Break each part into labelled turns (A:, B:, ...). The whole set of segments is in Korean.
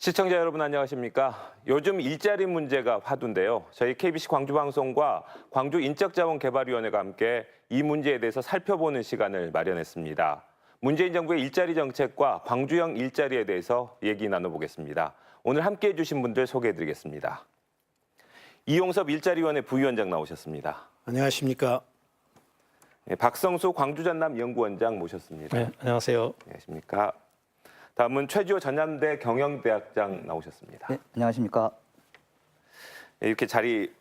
A: 시청자 여러분 안녕하십니까? 요즘 일자리 문제가 화두인데요. 저희 KBC 광주방송과 광주인적자원개발위원회가 함께 이 문제에 대해서 살펴보는 시간을 마련했습니다. 문재인 정부의 일자리 정책과 광주형 일자리에 대해서 얘기 나눠보겠습니다. 오늘 함께해 주신 분들 소개해드리겠습니다. 이용섭 일자리위원회 부위원장 나오셨습니다.
B: 안녕하십니까?
A: 네, 박성수 광주전남연구원장 모셨습니다.
B: 네, 안녕하세요.
A: 안녕하십니까? 다음은 최지호 전남대 경영대학장 나오셨습니다.
C: 네, 안녕하십니까?
A: 네, 이렇게 자리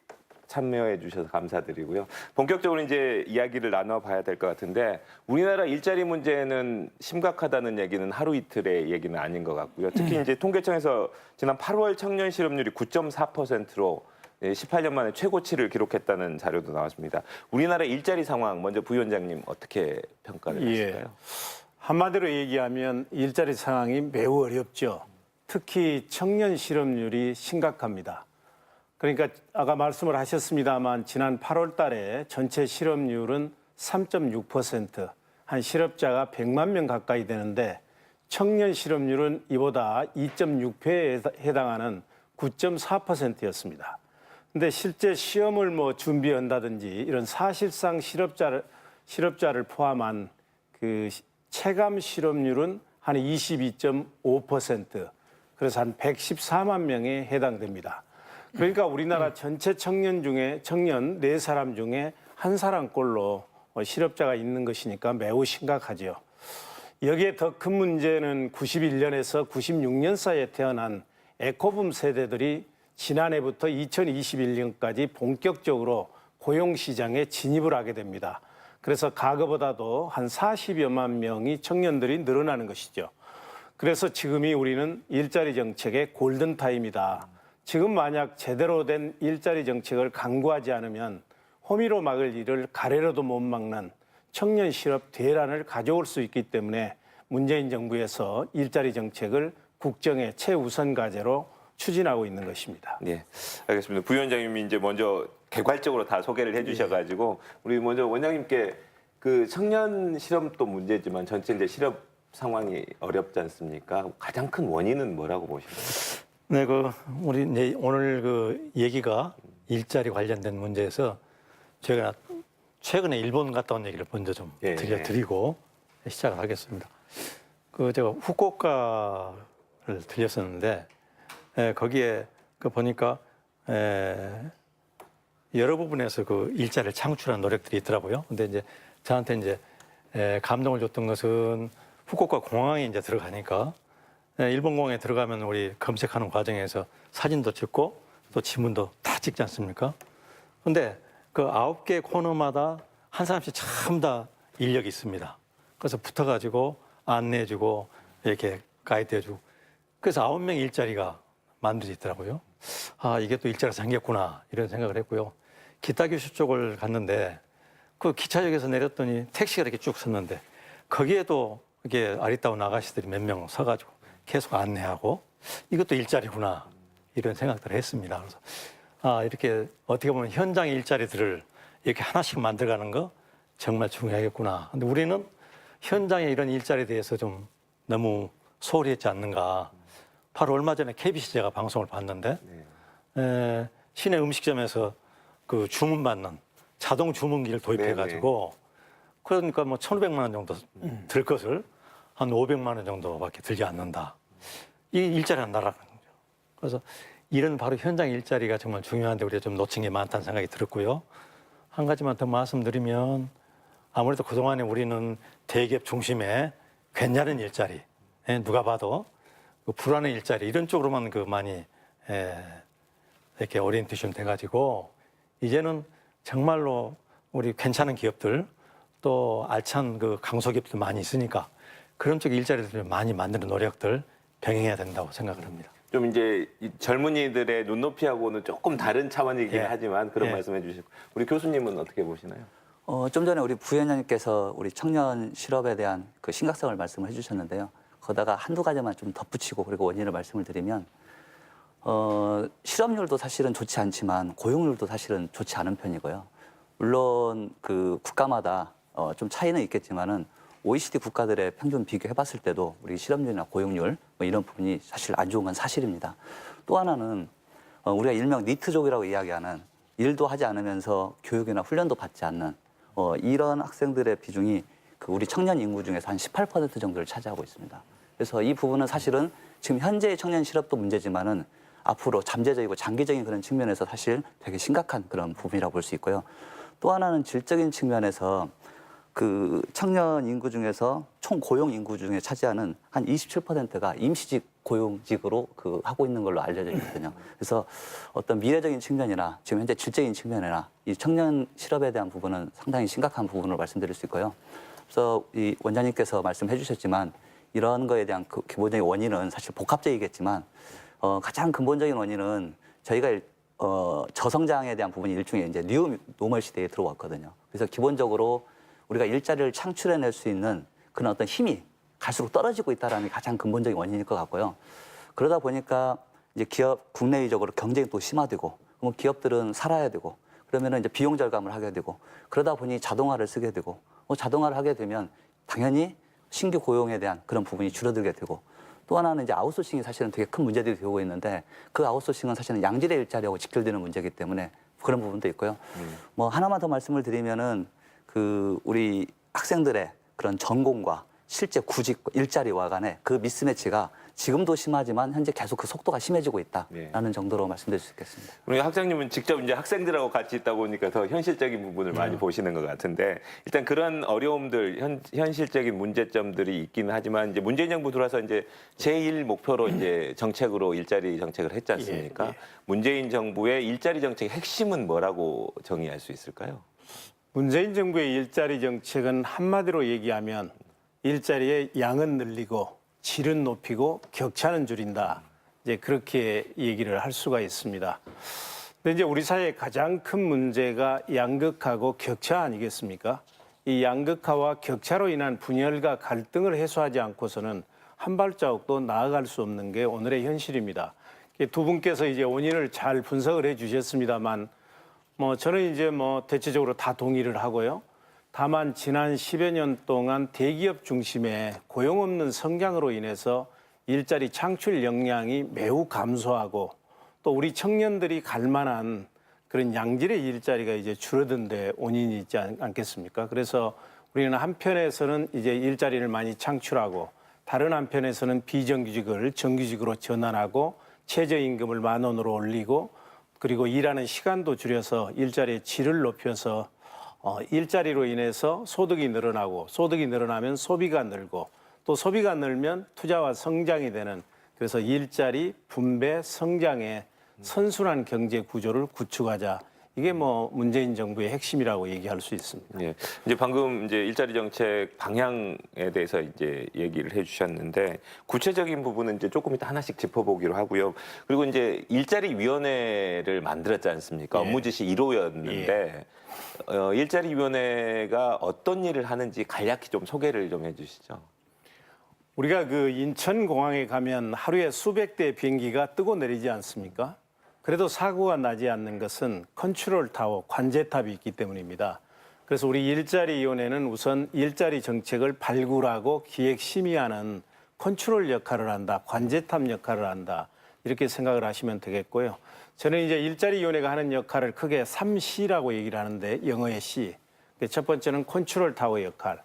A: 참여해 주셔서 감사드리고요. 본격적으로 이제 이야기를 나눠봐야 될 것 같은데 우리나라 일자리 문제는 심각하다는 얘기는 하루 이틀의 얘기는 아닌 것 같고요. 특히 이제 통계청에서 지난 8월 청년 실업률이 9.4%로 18년 만에 최고치를 기록했다는 자료도 나왔습니다. 우리나라 일자리 상황 먼저 부위원장님 어떻게 평가를 하실까요?
B: 한마디로 얘기하면 일자리 상황이 매우 어렵죠. 특히 청년 실업률이 심각합니다. 그러니까 아까 말씀을 하셨습니다만 지난 8월 달에 전체 실업률은 3.6%, 한 실업자가 100만 명 가까이 되는데 청년 실업률은 이보다 2.6배에 해당하는 9.4%였습니다. 근데 실제 시험을 준비한다든지 이런 사실상 실업자를 포함한 그 체감 실업률은 한 22.5%, 그래서 한 114만 명에 해당됩니다. 그러니까 우리나라 전체 청년 4사람 중에 1사람꼴로 실업자가 있는 것이니까 매우 심각하죠. 여기에 더 큰 문제는 91년에서 96년 사이에 태어난 에코붐 세대들이 지난해부터 2021년까지 본격적으로 고용시장에 진입을 하게 됩니다. 그래서 과거보다도 한 40여만 명이 청년들이 늘어나는 것이죠. 그래서 지금이 우리는 일자리 정책의 골든타임이다. 지금 만약 제대로 된 일자리 정책을 강구하지 않으면 호미로 막을 일을 가래로도 못 막는 청년 실업 대란을 가져올 수 있기 때문에 문재인 정부에서 일자리 정책을 국정의 최우선 과제로 추진하고 있는 것입니다.
A: 네, 알겠습니다. 부위원장님이 이제 먼저 개괄적으로 다 소개를 해주셔가지고 우리 먼저 원장님께 그 청년 실업도 문제지만 전체 이제 실업 상황이 어렵지 않습니까? 가장 큰 원인은 뭐라고 보시나요?
D: 네, 우리 오늘 그 얘기가 일자리 관련된 문제에서 제가 최근에 일본 갔다 온 얘기를 먼저 좀 들려드리고 시작을 하겠습니다. 제가 후쿠오카를 들렸었는데 거기에 보니까 여러 부분에서 그 일자리를 창출하는 노력들이 있더라고요. 근데 이제 저한테 이제 감동을 줬던 것은 후쿠오카 공항에 이제 들어가니까 일본 공항에 들어가면 우리 검색하는 과정에서 사진도 찍고 또 지문도 다 찍지 않습니까? 근데 그 9개 코너마다 한 사람씩 전부 다 인력이 있습니다. 그래서 붙어가지고 안내해주고 이렇게 가이드해주고 그래서 9명 일자리가 만들어지더라고요. 아, 이게 또 일자리가 생겼구나 이런 생각을 했고요. 기타교수 쪽을 갔는데 그 기차역에서 내렸더니 택시가 이렇게 쭉 섰는데 거기에도 이게 아리따운 아가씨들이 몇 명 서가지고 계속 안내하고 이것도 일자리구나 이런 생각들을 했습니다. 그래서 아, 이렇게 어떻게 보면 현장 일자리들을 이렇게 하나씩 만들어가는 거 정말 중요하겠구나. 근데 우리는 현장에 이런 일자리에 대해서 좀 너무 소홀히 했지 않는가. 바로 얼마 전에 KBC 제가 방송을 봤는데 시내 음식점에서 그 주문받는 자동 주문기를 도입해가지고 그러니까 1,500만 원 정도 들 것을 한 500만 원 정도밖에 들지 않는다. 이 일자리가 날아가는 거죠. 그래서 이런 바로 현장 일자리가 정말 중요한데 우리가 좀 놓친 게 많다는 생각이 들었고요. 한 가지만 더 말씀드리면 아무래도 그동안에 우리는 대기업 중심의 괜찮은 일자리, 누가 봐도 그 불안한 일자리 이런 쪽으로만 많이 이렇게 오리엔테이션 돼가지고 이제는 정말로 우리 괜찮은 기업들 또 알찬 그 강소기업들 많이 있으니까 그런 쪽 일자리들 많이 만드는 노력들 병행해야 된다고 생각을 합니다.
A: 좀 이제 젊은이들의 눈높이하고는 조금 다른 차원이긴 하지만 그런 말씀해 주시고 우리 교수님은 어떻게 보시나요?
C: 좀 전에 우리 부위원장님께서 우리 청년 실업에 대한 그 심각성을 말씀을 해주셨는데요. 거기다가 한두 가지만 좀 덧붙이고 그리고 원인을 말씀을 드리면 실업률도 사실은 좋지 않지만 고용률도 사실은 좋지 않은 편이고요. 물론 그 국가마다 좀 차이는 있겠지만은 OECD 국가들의 평균 비교해봤을 때도 우리 실업률이나 고용률 뭐 이런 부분이 사실 안 좋은 건 사실입니다. 또 하나는 우리가 일명 니트족이라고 이야기하는 일도 하지 않으면서 교육이나 훈련도 받지 않는 이런 학생들의 비중이 그 우리 청년 인구 중에서 한 18% 정도를 차지하고 있습니다. 그래서 이 부분은 사실은 지금 현재의 청년 실업도 문제지만은 앞으로 잠재적이고 장기적인 그런 측면에서 사실 되게 심각한 그런 부분이라고 볼 수 있고요. 또 하나는 질적인 측면에서 그 청년 인구 중에서 총 고용 인구 중에 차지하는 한 27%가 임시직 고용직으로 그 하고 있는 걸로 알려져 있거든요. 그래서 어떤 미래적인 측면이나 지금 현재 질적인 측면이나 이 청년 실업에 대한 부분은 상당히 심각한 부분으로 말씀드릴 수 있고요. 그래서 이 원장님께서 말씀해 주셨지만 이런 거에 대한 그 기본적인 원인은 사실 복합적이겠지만 가장 근본적인 원인은 저희가 저성장에 대한 부분이 일종의 이제 뉴 노멀 시대에 들어왔거든요. 그래서 기본적으로 우리가 일자리를 창출해낼 수 있는 그런 어떤 힘이 갈수록 떨어지고 있다는 게 가장 근본적인 원인일 것 같고요. 그러다 보니까 이제 기업 국내적으로 경쟁이 또 심화되고, 그럼 기업들은 살아야 되고, 그러면은 이제 비용 절감을 하게 되고, 그러다 보니 자동화를 쓰게 되고, 자동화를 하게 되면 당연히 신규 고용에 대한 그런 부분이 줄어들게 되고, 또 하나는 이제 아웃소싱이 사실은 되게 큰 문제들이 되고 있는데 그 아웃소싱은 사실은 양질의 일자리하고 직결되는 문제이기 때문에 그런 부분도 있고요. 뭐 하나만 더 말씀을 드리면은 그 우리 학생들의 그런 전공과 실제 구직 일자리와 간의 그 미스매치가 지금도 심하지만 현재 계속 그 속도가 심해지고 있다라는 정도로 말씀드릴 수 있겠습니다.
A: 우리 학장님은 직접 이제 학생들하고 같이 있다 보니까 더 현실적인 부분을 많이 보시는 것 같은데 일단 그런 어려움들, 현실적인 문제점들이 있기는 하지만 이제 문재인 정부 들어와서 이제 제1 목표로 이제 정책으로 일자리 정책을 했지 않습니까? 문재인 정부의 일자리 정책의 핵심은 뭐라고 정의할 수 있을까요?
B: 문재인 정부의 일자리 정책은 한마디로 얘기하면 일자리의 양은 늘리고 질은 높이고 격차는 줄인다. 이제 그렇게 얘기를 할 수가 있습니다. 근데 이제 우리 사회의 가장 큰 문제가 양극화하고 격차 아니겠습니까? 이 양극화와 격차로 인한 분열과 갈등을 해소하지 않고서는 한 발자국도 나아갈 수 없는 게 오늘의 현실입니다. 두 분께서 이제 원인을 잘 분석을 해 주셨습니다만 저는 이제 대체적으로 다 동의를 하고요. 다만 지난 10여 년 동안 대기업 중심의 고용 없는 성장으로 인해서 일자리 창출 역량이 매우 감소하고 또 우리 청년들이 갈 만한 그런 양질의 일자리가 이제 줄어든 데 원인이 있지 않겠습니까? 그래서 우리는 한편에서는 이제 일자리를 많이 창출하고 다른 한편에서는 비정규직을 정규직으로 전환하고 최저임금을 10,000원으로 올리고 그리고 일하는 시간도 줄여서 일자리의 질을 높여서 일자리로 인해서 소득이 늘어나고 소득이 늘어나면 소비가 늘고 또 소비가 늘면 투자와 성장이 되는 그래서 일자리, 분배, 성장의 선순환 경제 구조를 구축하자. 이게 문재인 정부의 핵심이라고 얘기할 수 있습니다.
A: 예. 이제 방금 이제 일자리 정책 방향에 대해서 이제 얘기를 해주셨는데 구체적인 부분은 이제 조금 이따 하나씩 짚어보기로 하고요. 그리고 이제 일자리 위원회를 만들었지 않습니까? 업무 지시 1호였는데 일자리 위원회가 어떤 일을 하는지 간략히 좀 소개를 좀 해주시죠.
B: 우리가 그 인천공항에 가면 하루에 수백 대의 비행기가 뜨고 내리지 않습니까? 그래도 사고가 나지 않는 것은 컨트롤 타워, 관제탑이 있기 때문입니다. 그래서 우리 일자리위원회는 우선 일자리 정책을 발굴하고 기획 심의하는 컨트롤 역할을 한다, 관제탑 역할을 한다 이렇게 생각을 하시면 되겠고요. 저는 이제 일자리위원회가 하는 역할을 크게 3C라고 얘기를 하는데 영어의 C. 첫 번째는 컨트롤 타워 역할.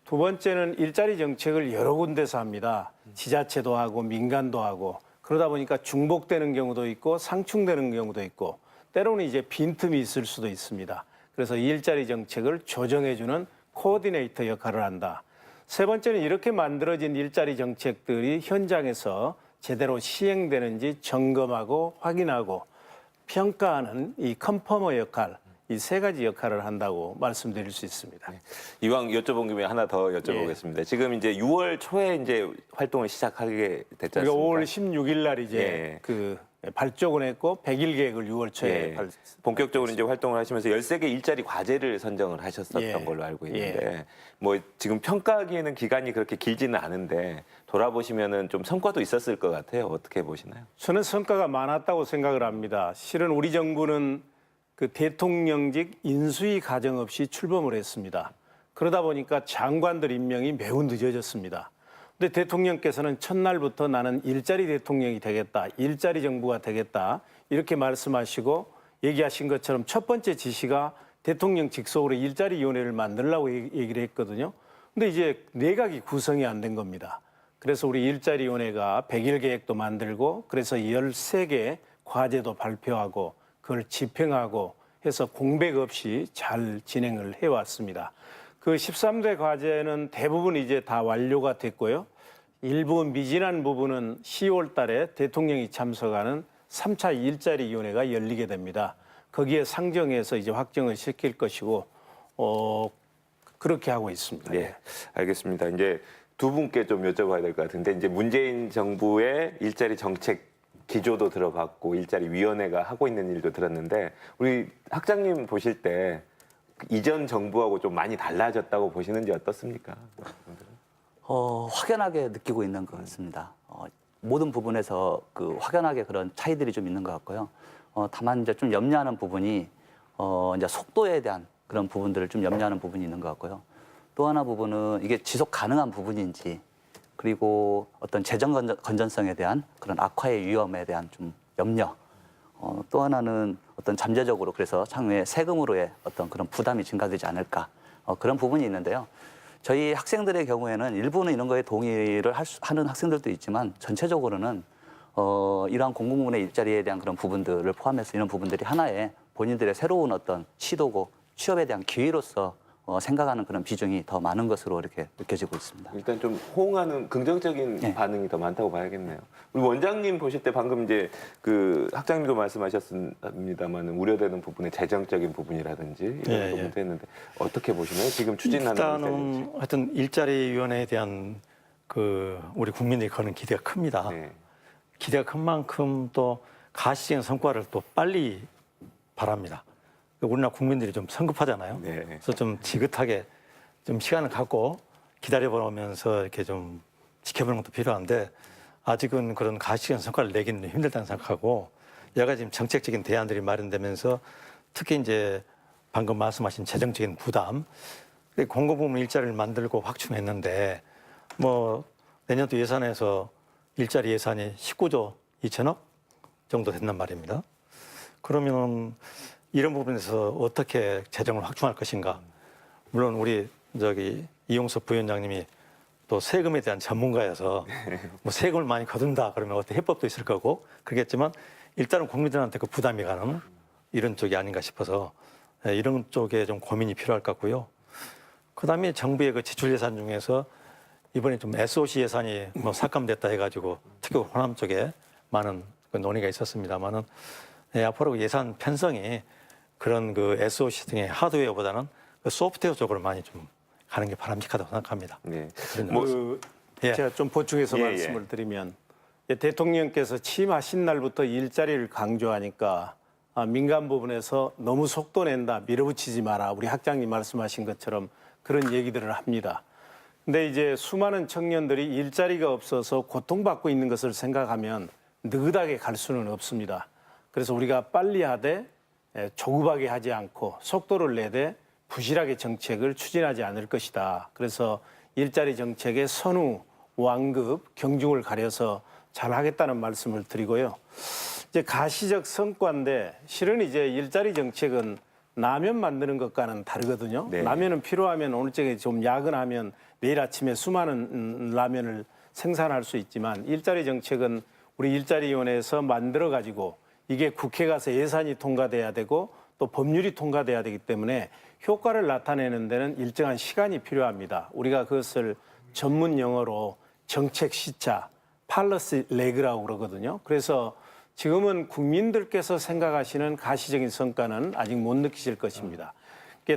B: 두 번째는 일자리 정책을 여러 군데서 합니다. 지자체도 하고 민간도 하고 그러다 보니까 중복되는 경우도 있고 상충되는 경우도 있고 때로는 이제 빈틈이 있을 수도 있습니다. 그래서 일자리 정책을 조정해주는 코어디네이터 역할을 한다. 세 번째는 이렇게 만들어진 일자리 정책들이 현장에서 제대로 시행되는지 점검하고 확인하고 평가하는 이 컨퍼머 역할, 이 세 가지 역할을 한다고 말씀드릴 수 있습니다.
A: 이왕 여쭤본 김에 하나 더 여쭤보겠습니다. 지금 이제 6월 초에 이제 활동을 시작하게 됐지 않습니까?
B: 5월 16일 날 이제 그 발족을 했고 100일 계획을 6월 초에
A: 본격적으로 이제 활동을 하시면서 13개 일자리 과제를 선정을 하셨었던 걸로 알고 있는데 지금 평가하기에는 기간이 그렇게 길지는 않은데 돌아보시면은 좀 성과도 있었을 것 같아요. 어떻게 보시나요?
B: 저는 성과가 많았다고 생각을 합니다. 실은 우리 정부는 그 대통령직 인수위 과정 없이 출범을 했습니다. 그러다 보니까 장관들 임명이 매우 늦어졌습니다. 근데 대통령께서는 첫날부터 나는 일자리 대통령이 되겠다, 일자리 정부가 되겠다 이렇게 말씀하시고 얘기하신 것처럼 첫 번째 지시가 대통령 직속으로 일자리위원회를 만들라고 얘기를 했거든요. 근데 이제 내각이 구성이 안 된 겁니다. 그래서 우리 일자리위원회가 100일 계획도 만들고 그래서 13개 과제도 발표하고 그걸 집행하고 해서 공백 없이 잘 진행을 해왔습니다. 그 13대 과제는 대부분 이제 다 완료가 됐고요. 일부 미진한 부분은 10월 달에 대통령이 참석하는 3차 일자리위원회가 열리게 됩니다. 거기에 상정해서 이제 확정을 시킬 것이고 그렇게 하고 있습니다.
A: 네, 알겠습니다. 이제 두 분께 좀 여쭤봐야 될 것 같은데 이제 문재인 정부의 일자리 정책 기조도 들어봤고 일자리 위원회가 하고 있는 일도 들었는데 우리 학장님 보실 때 이전 정부하고 좀 많이 달라졌다고 보시는지 어떻습니까?
C: 확연하게 느끼고 있는 것 같습니다. 모든 부분에서 그 확연하게 그런 차이들이 좀 있는 것 같고요. 다만 이제 좀 염려하는 부분이 이제 속도에 대한 그런 부분들을 좀 염려하는 부분이 있는 것 같고요. 또 하나 부분은 이게 지속 가능한 부분인지 그리고 어떤 재정 건전성에 대한 그런 악화의 위험에 대한 좀 염려. 또 하나는 어떤 잠재적으로 그래서 향후에 세금으로의 어떤 그런 부담이 증가되지 않을까 그런 부분이 있는데요. 저희 학생들의 경우에는 일부는 이런 거에 동의를 하는 학생들도 있지만 전체적으로는 이러한 공공부문의 일자리에 대한 그런 부분들을 포함해서 이런 부분들이 하나의 본인들의 새로운 어떤 시도고 취업에 대한 기회로서 생각하는 그런 비중이 더 많은 것으로 이렇게 느껴지고 있습니다.
A: 일단 좀 호응하는 긍정적인
C: 네.
A: 반응이 더 많다고 봐야겠네요. 우리 원장님 보실 때 방금 이제 그 학장님도 말씀하셨습니다만 우려되는 부분의 재정적인 부분이라든지 이런
D: 예,
A: 부분도 했는데 어떻게 보시나요? 지금 추진하는 일자리
D: 일단은
A: 정책.
D: 하여튼 일자리위원회에 대한 그 우리 국민들이 거는 기대가 큽니다.
A: 네.
D: 기대가 큰 만큼 또 가시적인 성과를 또 빨리 바랍니다. 우리나라 국민들이 좀 성급하잖아요.
A: 네.
D: 그래서 좀 지긋하게 좀 시간을 갖고 기다려보면서 이렇게 좀 지켜보는 것도 필요한데 아직은 그런 가시적인 성과를 내기는 힘들다는 생각하고 여러 가지 지금 정책적인 대안들이 마련되면서 특히 이제 방금 말씀하신 재정적인 부담, 공공부문 일자리를 만들고 확충했는데 뭐 내년도 예산에서 일자리 예산이 19조 2천억 정도 된단 말입니다. 그러면 이런 부분에서 어떻게 재정을 확충할 것인가? 물론 우리 이용섭 부위원장님이 또 세금에 대한 전문가여서 뭐 세금을 많이 거둔다 그러면 어떤 해법도 있을 거고 그러겠지만 일단은 국민들한테 그 부담이 가는 이런 쪽이 아닌가 싶어서 이런 쪽에 좀 고민이 필요할 것 같고요. 그다음에 정부의 그 지출 예산 중에서 이번에 좀 SOC 예산이 뭐 삭감됐다 해가지고 특히 호남 쪽에 많은 그 논의가 있었습니다만은 앞으로 그 예산 편성이 그런 그 SOC 등의 하드웨어보다는 그 소프트웨어 쪽으로 많이 좀 가는 게 바람직하다고 생각합니다.
A: 네.
D: 예.
B: 제가 좀 보충해서
A: 예,
B: 말씀을 드리면 대통령께서 취임하신 날부터 일자리를 강조하니까 민간 부분에서 너무 속도 낸다, 밀어붙이지 마라. 우리 학장님 말씀하신 것처럼 그런 얘기들을 합니다. 근데 이제 수많은 청년들이 일자리가 없어서 고통받고 있는 것을 생각하면 느긋하게 갈 수는 없습니다. 그래서 우리가 빨리 하되 조급하게 하지 않고 속도를 내되 부실하게 정책을 추진하지 않을 것이다. 그래서 일자리 정책의 선후, 완급, 경중을 가려서 잘 하겠다는 말씀을 드리고요. 이제 가시적 성과인데 실은 이제 일자리 정책은 라면 만드는 것과는 다르거든요.
A: 네.
B: 라면은 필요하면 오늘 저녁에 좀 야근하면 내일 아침에 수많은 라면을 생산할 수 있지만 일자리 정책은 우리 일자리위원회에서 만들어 가지고 이게 국회 가서 예산이 통과돼야 되고 또 법률이 통과돼야 되기 때문에 효과를 나타내는 데는 일정한 시간이 필요합니다. 우리가 그것을 전문 용어로 정책 시차, 팔러시 레그라고 그러거든요. 그래서 지금은 국민들께서 생각하시는 가시적인 성과는 아직 못 느끼실 것입니다.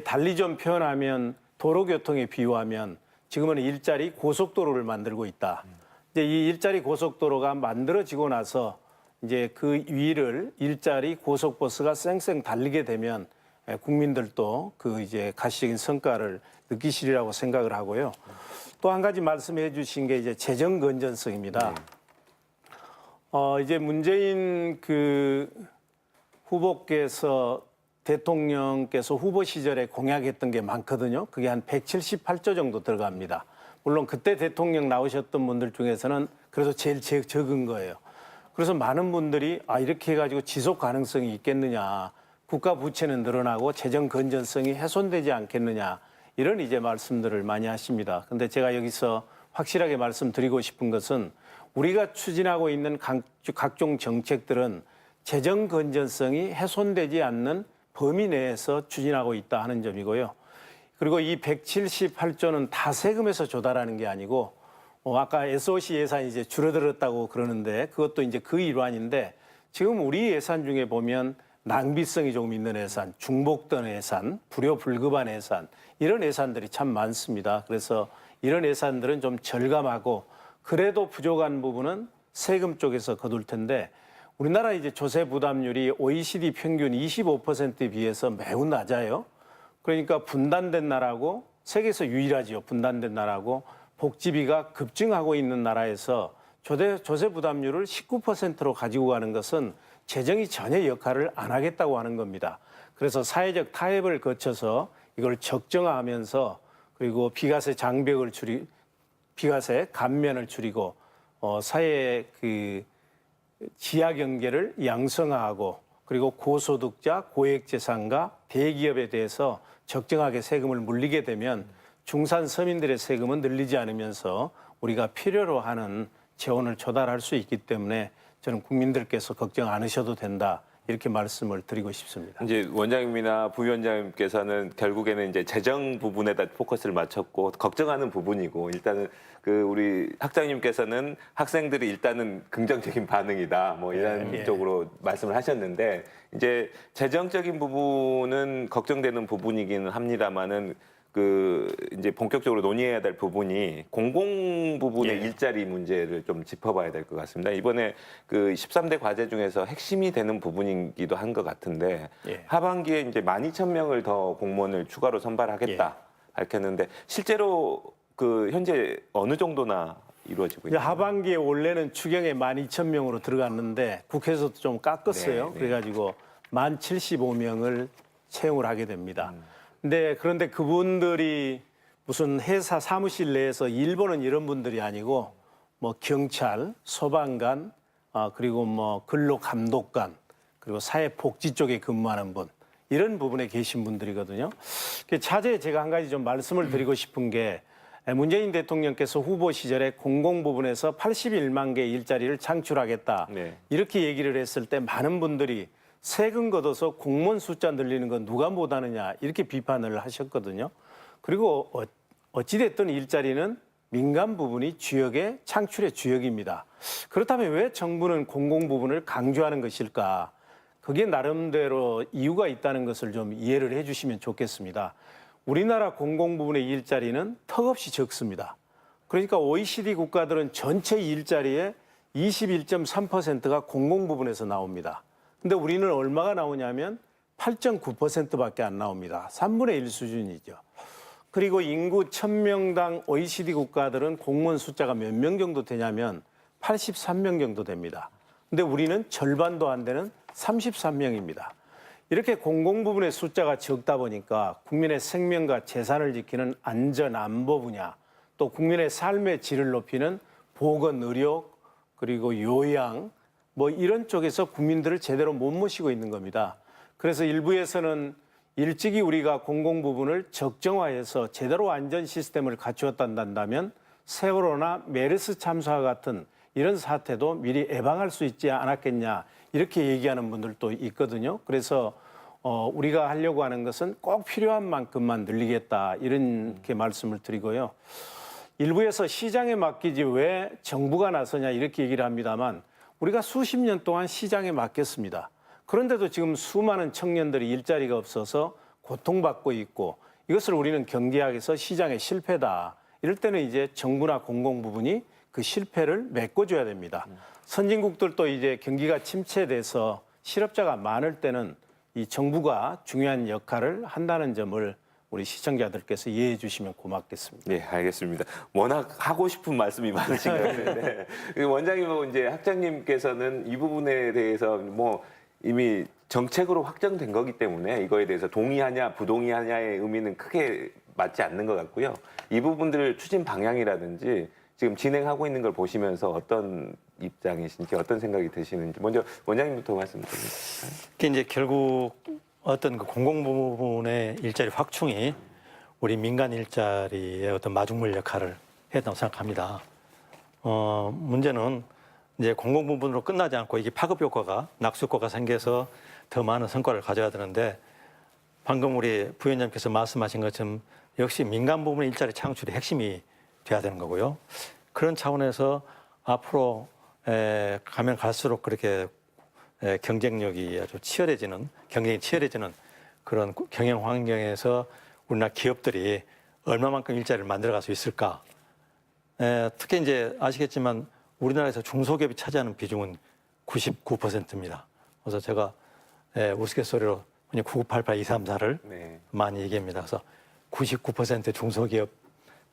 B: 달리 좀 표현하면 도로교통에 비유하면 지금은 일자리 고속도로를 만들고 있다. 이제 이 일자리 고속도로가 만들어지고 나서 이제 그 위를 일자리 고속버스가 쌩쌩 달리게 되면 국민들도 그 이제 가시적인 성과를 느끼시리라고 생각을 하고요. 또 한 가지 말씀해 주신 게 이제 재정 건전성입니다. 이제 문재인 그 후보께서 대통령께서 후보 시절에 공약했던 게 많거든요. 그게 한 178조 정도 들어갑니다. 물론 그때 대통령 나오셨던 분들 중에서는 그래도 제일 적은 거예요. 그래서 많은 분들이 이렇게 해가지고 지속 가능성이 있겠느냐, 국가 부채는 늘어나고 재정 건전성이 훼손되지 않겠느냐, 이런 이제 말씀들을 많이 하십니다. 근데 제가 여기서 확실하게 말씀드리고 싶은 것은 우리가 추진하고 있는 각종 정책들은 재정 건전성이 훼손되지 않는 범위 내에서 추진하고 있다 하는 점이고요. 그리고 이 178조는 다 세금에서 조달하는 게 아니고 아까 SOC 예산이 이제 줄어들었다고 그러는데 그것도 이제 그 일환인데 지금 우리 예산 중에 보면 낭비성이 조금 있는 예산, 중복된 예산, 불효불급한 예산 이런 예산들이 참 많습니다. 그래서 이런 예산들은 좀 절감하고 그래도 부족한 부분은 세금 쪽에서 거둘 텐데 우리나라 이제 조세 부담률이 OECD 평균 25%에 비해서 매우 낮아요. 그러니까 분단된 나라고 세계에서 유일하지요. 분단된 나라고 복지비가 급증하고 있는 나라에서 조세 부담률을 19%로 가지고 가는 것은 재정이 전혀 역할을 안 하겠다고 하는 겁니다. 그래서 사회적 타협을 거쳐서 이걸 적정화하면서 그리고 비과세 장벽을 비과세 감면을 줄이고 사회의 그 지하 경계를 양성화하고 그리고 고소득자, 고액재산가, 대기업에 대해서 적정하게 세금을 물리게 되면 중산 서민들의 세금은 늘리지 않으면서 우리가 필요로 하는 재원을 조달할 수 있기 때문에 저는 국민들께서 걱정 안 하셔도 된다. 이렇게 말씀을 드리고 싶습니다.
A: 이제 원장님이나 부위원장님께서는 결국에는 이제 재정 부분에다 포커스를 맞췄고 걱정하는 부분이고 일단은 그 우리 학장님께서는 학생들이 일단은 긍정적인 반응이다 뭐 이런 쪽으로 말씀을 하셨는데 이제 재정적인 부분은 걱정되는 부분이기는 합니다만은 그 이제 본격적으로 논의해야 될 부분이 공공 부분의 일자리 문제를 좀 짚어봐야 될 것 같습니다. 이번에 그 13대 과제 중에서 핵심이 되는 부분이기도 한 것 같은데 하반기에 이제 12,000명을 더 공무원을 추가로 선발하겠다 밝혔는데 실제로 그 현재 어느 정도나 이루어지고 있나요?
B: 하반기에 원래는 추경에 12,000명으로 들어갔는데 국회에서도 좀 깎았어요. 그래가지고 1075명을 채용을 하게 됩니다. 그런데 그분들이 무슨 회사 사무실 내에서 일본은 이런 분들이 아니고 뭐 경찰, 소방관, 그리고 뭐 근로감독관, 그리고 사회복지 쪽에 근무하는 분 이런 부분에 계신 분들이거든요. 차제에 제가 한 가지 좀 말씀을 드리고 싶은 게 문재인 대통령께서 후보 시절에 공공 부분에서 81만 개의 일자리를 창출하겠다 이렇게 얘기를 했을 때 많은 분들이 세금 걷어서 공무원 숫자 늘리는 건 누가 못하느냐 이렇게 비판을 하셨거든요. 그리고 어찌됐든 일자리는 민간 부분이 주역의 창출의 주역입니다. 그렇다면 왜 정부는 공공 부분을 강조하는 것일까? 그게 나름대로 이유가 있다는 것을 좀 이해를 해 주시면 좋겠습니다. 우리나라 공공 부분의 일자리는 턱없이 적습니다. 그러니까 OECD 국가들은 전체 일자리의 21.3%가 공공 부분에서 나옵니다. 근데 우리는 얼마가 나오냐면 8.9%밖에 안 나옵니다. 3분의 1 수준이죠. 그리고 인구 1000명당 OECD 국가들은 공무원 숫자가 몇 명 정도 되냐면 83명 정도 됩니다. 근데 우리는 절반도 안 되는 33명입니다. 이렇게 공공 부분의 숫자가 적다 보니까 국민의 생명과 재산을 지키는 안전 안보 분야, 또 국민의 삶의 질을 높이는 보건, 의료, 그리고 요양, 뭐 이런 쪽에서 국민들을 제대로 못 모시고 있는 겁니다. 그래서 일부에서는 일찍이 우리가 공공 부분을 적정화해서 제대로 안전 시스템을 갖추었단다면 세월호나 메르스 참사와 같은 이런 사태도 미리 예방할 수 있지 않았겠냐 이렇게 얘기하는 분들도 있거든요. 그래서 우리가 하려고 하는 것은 꼭 필요한 만큼만 늘리겠다 이렇게 말씀을 드리고요. 일부에서 시장에 맡기지 왜 정부가 나서냐 이렇게 얘기를 합니다만 우리가 수십 년 동안 시장에 맡겼습니다. 그런데도 지금 수많은 청년들이 일자리가 없어서 고통받고 있고 이것을 우리는 경계하게서 시장의 실패다. 이럴 때는 이제 정부나 공공 부분이 그 실패를 메꿔줘야 됩니다. 선진국들도 이제 경기가 침체돼서 실업자가 많을 때는 이 정부가 중요한 역할을 한다는 점을 우리 시청자들께서 이해해 주시면 고맙겠습니다.
A: 네, 알겠습니다. 워낙 하고 싶은 말씀이 많으신 것 같은데 원장님하고 이제 학장님께서는 이 부분에 대해서 뭐 이미 정책으로 확정된 거기 때문에 이거에 대해서 동의하냐 부동의하냐의 의미는 크게 맞지 않는 것 같고요. 이 부분들 추진 방향이라든지 지금 진행하고 있는 걸 보시면서 어떤 입장이신지 어떤 생각이 드시는지 먼저 원장님부터 말씀드립니다.
D: 그게 이제 결국 어떤 그 공공부문의 일자리 확충이 우리 민간 일자리의 어떤 마중물 역할을 했다고 생각합니다. 문제는 이제 공공부문으로 끝나지 않고 이게 파급 효과가 낙수 효과가 생겨서 더 많은 성과를 가져야 되는데 방금 우리 부위원장께서 말씀하신 것처럼 역시 민간 부문 일자리 창출이 핵심이 돼야 되는 거고요. 그런 차원에서 앞으로 가면 갈수록 그렇게 경쟁력이 아주 치열해지는 경쟁이 치열해지는 그런 경영 환경에서 우리나라 기업들이 얼마만큼 일자리를 만들어갈 수 있을까? 특히 이제 아시겠지만 우리나라에서 중소기업이 차지하는 비중은 99%입니다. 그래서 제가 우스갯소리로 9988, 234를
A: 네.
D: 많이 얘기합니다. 그래서 99% 중소기업,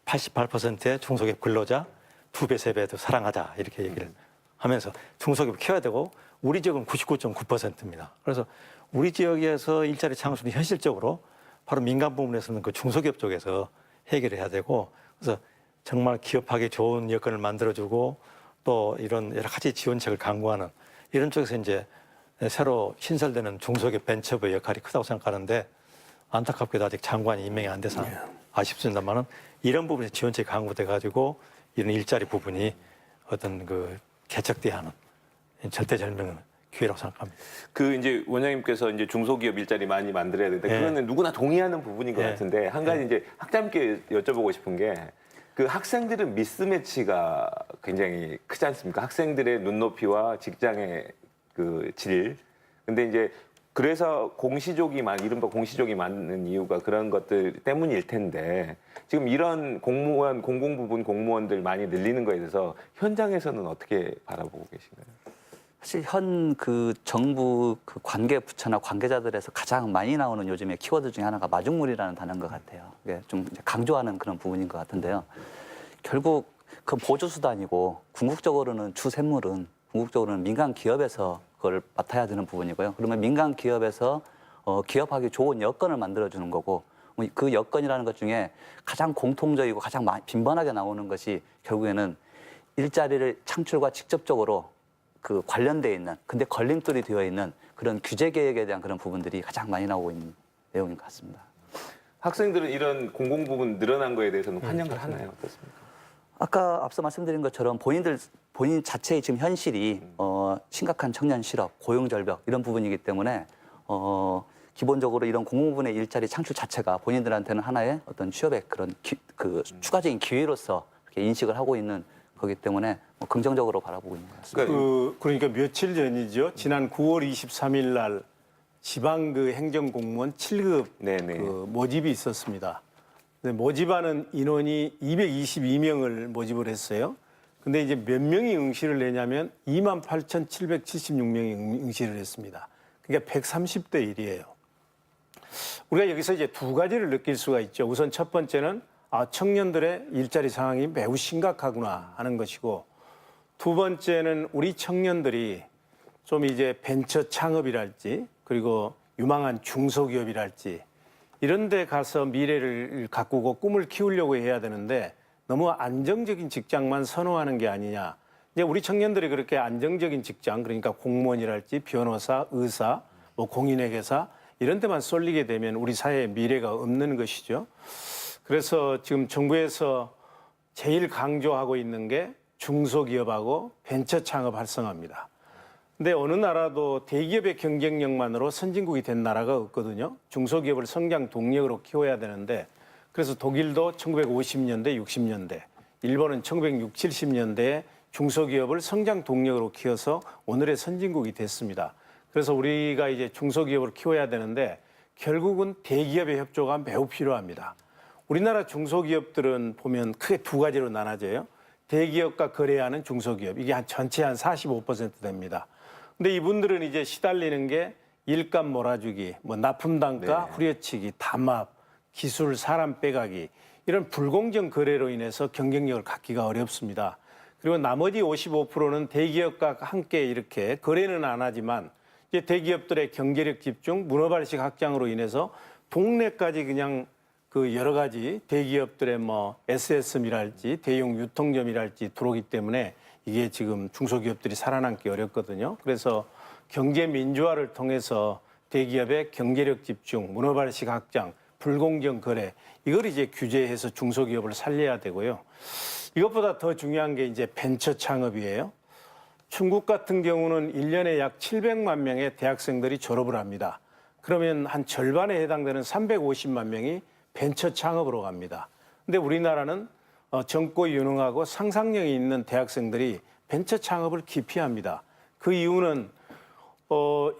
D: 88%의 중소기업 근로자, 2배, 3배 더 사랑하자 이렇게 얘기를 하면서 중소기업 키워야 되고 우리 지역은 99.9%입니다. 그래서 우리 지역에서 일자리 창출이 현실적으로 바로 민간 부문에서는 그 중소기업 쪽에서 해결을 해야 되고 그래서 정말 기업하기 좋은 여건을 만들어주고 또 이런 여러 가지 지원책을 강구하는 이런 쪽에서 이제 새로 신설되는 중소기업 벤처부의 역할이 크다고 생각하는데 안타깝게도 아직 장관이 임명이 안 돼서 아쉽습니다만은 이런 부분에 지원책이 강구돼 가지고 이런 일자리 부분이 어떤 그 개척돼야 하는 절대절명의 기회라고 생각합니다.
A: 그 이제 원장님께서 이제 중소기업 일자리 많이 만들어야 되는데
D: 네.
A: 그거는 누구나 동의하는 부분인 것
D: 네.
A: 같은데 한 가지 이제 학장님께 여쭤보고 싶은 게 그 학생들은 미스매치가 굉장히 크지 않습니까? 학생들의 눈높이와 직장의 그 질. 근데 이제 그래서 이른바 공시족이 많은 이유가 그런 것들 때문일 텐데 지금 이런 공무원, 공공부문 공무원들 많이 늘리는 거에 대해서 현장에서는 어떻게 바라보고 계신가요?
C: 사실 현 그 정부 그 관계 부처나 관계자들에서 가장 많이 나오는 요즘에 키워드 중에 하나가 마중물이라는 단어인 것 같아요. 이게 좀 이제 강조하는 그런 부분인 것 같은데요. 결국 그 보조수단이고 궁극적으로는 주샘물은 궁극적으로는 민간 기업에서 그걸 맡아야 되는 부분이고요. 그러면 민간 기업에서 기업하기 좋은 여건을 만들어주는 거고 그 여건이라는 것 중에 가장 공통적이고 가장 빈번하게 나오는 것이 결국에는 일자리를 창출과 직접적으로 그 관련돼 있는 근데 걸림돌이 되어 있는 그런 규제 계획에 대한 그런 부분들이 가장 많이 나오고 있는 내용인 것 같습니다.
A: 학생들은 이런 공공부문 늘어난 거에 대해서는 환영을 하나요? 어떻습니까?
C: 아까 앞서 말씀드린 것처럼 본인 자체의 지금 현실이 심각한 청년 실업, 고용 절벽 이런 부분이기 때문에 기본적으로 이런 공공부문의 일자리 창출 자체가 본인들한테는 하나의 어떤 취업의 그런 추가적인 기회로서 이렇게 인식을 하고 있는 거기 때문에 긍정적으로 바라보고 있는 것 같습니다.
B: 그러니까 며칠 전이죠. 지난 9월 23일 날 지방 그 행정공무원 7급
A: 네네.
B: 그 모집이 있었습니다. 근데 모집하는 인원이 222명을 모집을 했어요. 근데 이제 몇 명이 응시를 내냐면 28,776명이 응시를 했습니다. 그러니까 130대 1이에요. 우리가 여기서 이제 두 가지를 느낄 수가 있죠. 우선 첫 번째는 청년들의 일자리 상황이 매우 심각하구나 하는 것이고 두 번째는 우리 청년들이 좀 이제 벤처 창업이랄지 그리고 유망한 중소기업이랄지 이런 데 가서 미래를 가꾸고 꿈을 키우려고 해야 되는데 너무 안정적인 직장만 선호하는 게 아니냐. 이제 우리 청년들이 그렇게 안정적인 직장 그러니까 공무원이랄지 변호사, 의사, 뭐 공인회계사 이런 데만 쏠리게 되면 우리 사회에 미래가 없는 것이죠. 그래서 지금 정부에서 제일 강조하고 있는 게 중소기업하고 벤처 창업 활성화입니다. 근데 어느 나라도 대기업의 경쟁력만으로 선진국이 된 나라가 없거든요. 중소기업을 성장 동력으로 키워야 되는데 그래서 독일도 1950년대, 60년대, 일본은 1960, 70년대에 중소기업을 성장 동력으로 키워서 오늘의 선진국이 됐습니다. 그래서 우리가 이제 중소기업을 키워야 되는데 결국은 대기업의 협조가 매우 필요합니다. 우리나라 중소기업들은 보면 크게 두 가지로 나눠져요. 대기업과 거래하는 중소기업, 이게 전체 한 45% 됩니다. 근데 이분들은 이제 시달리는 게 일감 몰아주기, 뭐 납품단가 후려치기, 담합, 기술, 사람 빼가기 이런 불공정 거래로 인해서 경쟁력을 갖기가 어렵습니다. 그리고 나머지 55%는 대기업과 함께 이렇게 거래는 안 하지만 이제 대기업들의 경제력 집중, 문어발식 확장으로 인해서 동네까지 그냥 그 여러 가지 대기업들의 뭐 SSM이랄지 대형 유통점이랄지 들어오기 때문에 이게 지금 중소기업들이 살아남기 어렵거든요. 그래서 경제 민주화를 통해서 대기업의 경제력 집중, 문어발식 확장, 불공정 거래 이걸 이제 규제해서 중소기업을 살려야 되고요. 이것보다 더 중요한 게 이제 벤처 창업이에요. 중국 같은 경우는 1년에 약 700만 명의 대학생들이 졸업을 합니다. 그러면 한 절반에 해당되는 350만 명이 벤처 창업으로 갑니다. 근데 우리나라는 젊고 유능하고 상상력이 있는 대학생들이 벤처 창업을 기피합니다. 그 이유는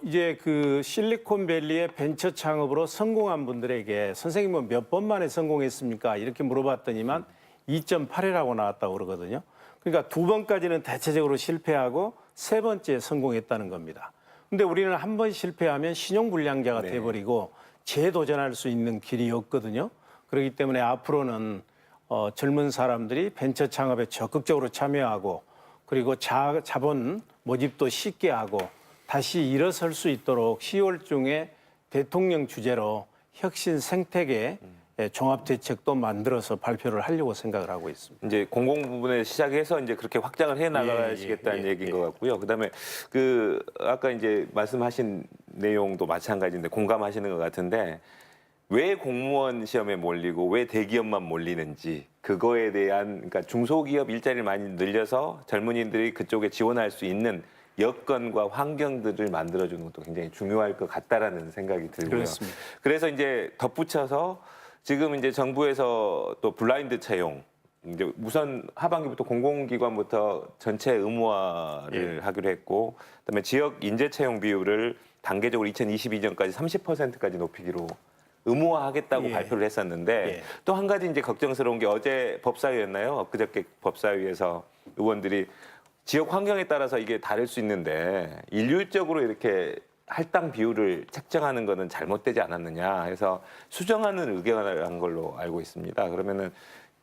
B: 이제 그 실리콘밸리의 벤처 창업으로 성공한 분들에게 선생님은 몇 번 만에 성공했습니까? 이렇게 물어봤더니만 2.8회라고 나왔다고 그러거든요. 그러니까 2번까지는 대체적으로 실패하고 3번째에 성공했다는 겁니다. 근데 우리는 한 번 실패하면 신용불량자가 돼버리고 재도전할 수 있는 길이 없거든요. 그렇기 때문에 앞으로는 젊은 사람들이 벤처 창업에 적극적으로 참여하고 그리고 자본 모집도 쉽게 하고 다시 일어설 수 있도록 10월 중에 대통령 주재로 혁신 생태계 종합대책도 만들어서 발표를 하려고 생각을 하고 있습니다.
A: 이제 공공 부분에 시작해서 이제 그렇게 확장을 해 나가시겠다는 얘기인 것 같고요. 그다음에 그 아까 이제 말씀하신 내용도 마찬가지인데 공감하시는 것 같은데 왜 공무원 시험에 몰리고 왜 대기업만 몰리는지 그거에 대한 그러니까 중소기업 일자리를 많이 늘려서 젊은이들이 그쪽에 지원할 수 있는 여건과 환경들을 만들어주는 것도 굉장히 중요할 것 같다라는 생각이 들고요.
B: 그렇습니다.
A: 그래서 이제 덧붙여서 지금 이제 정부에서 또 블라인드 채용 이제 우선 하반기부터 공공기관부터 전체 의무화를 하기로 했고 그다음에 지역 인재 채용 비율을 단계적으로 2022년까지 30%까지 높이기로 의무화하겠다고 발표를 했었는데 또 한 가지 이제 걱정스러운 게 어제 법사위였나요? 엊그저께 법사위에서 의원들이 지역 환경에 따라서 이게 다를 수 있는데 일률적으로 이렇게 할당 비율을 책정하는 것은 잘못되지 않았느냐 해서 수정하는 의견을 한 걸로 알고 있습니다. 그러면은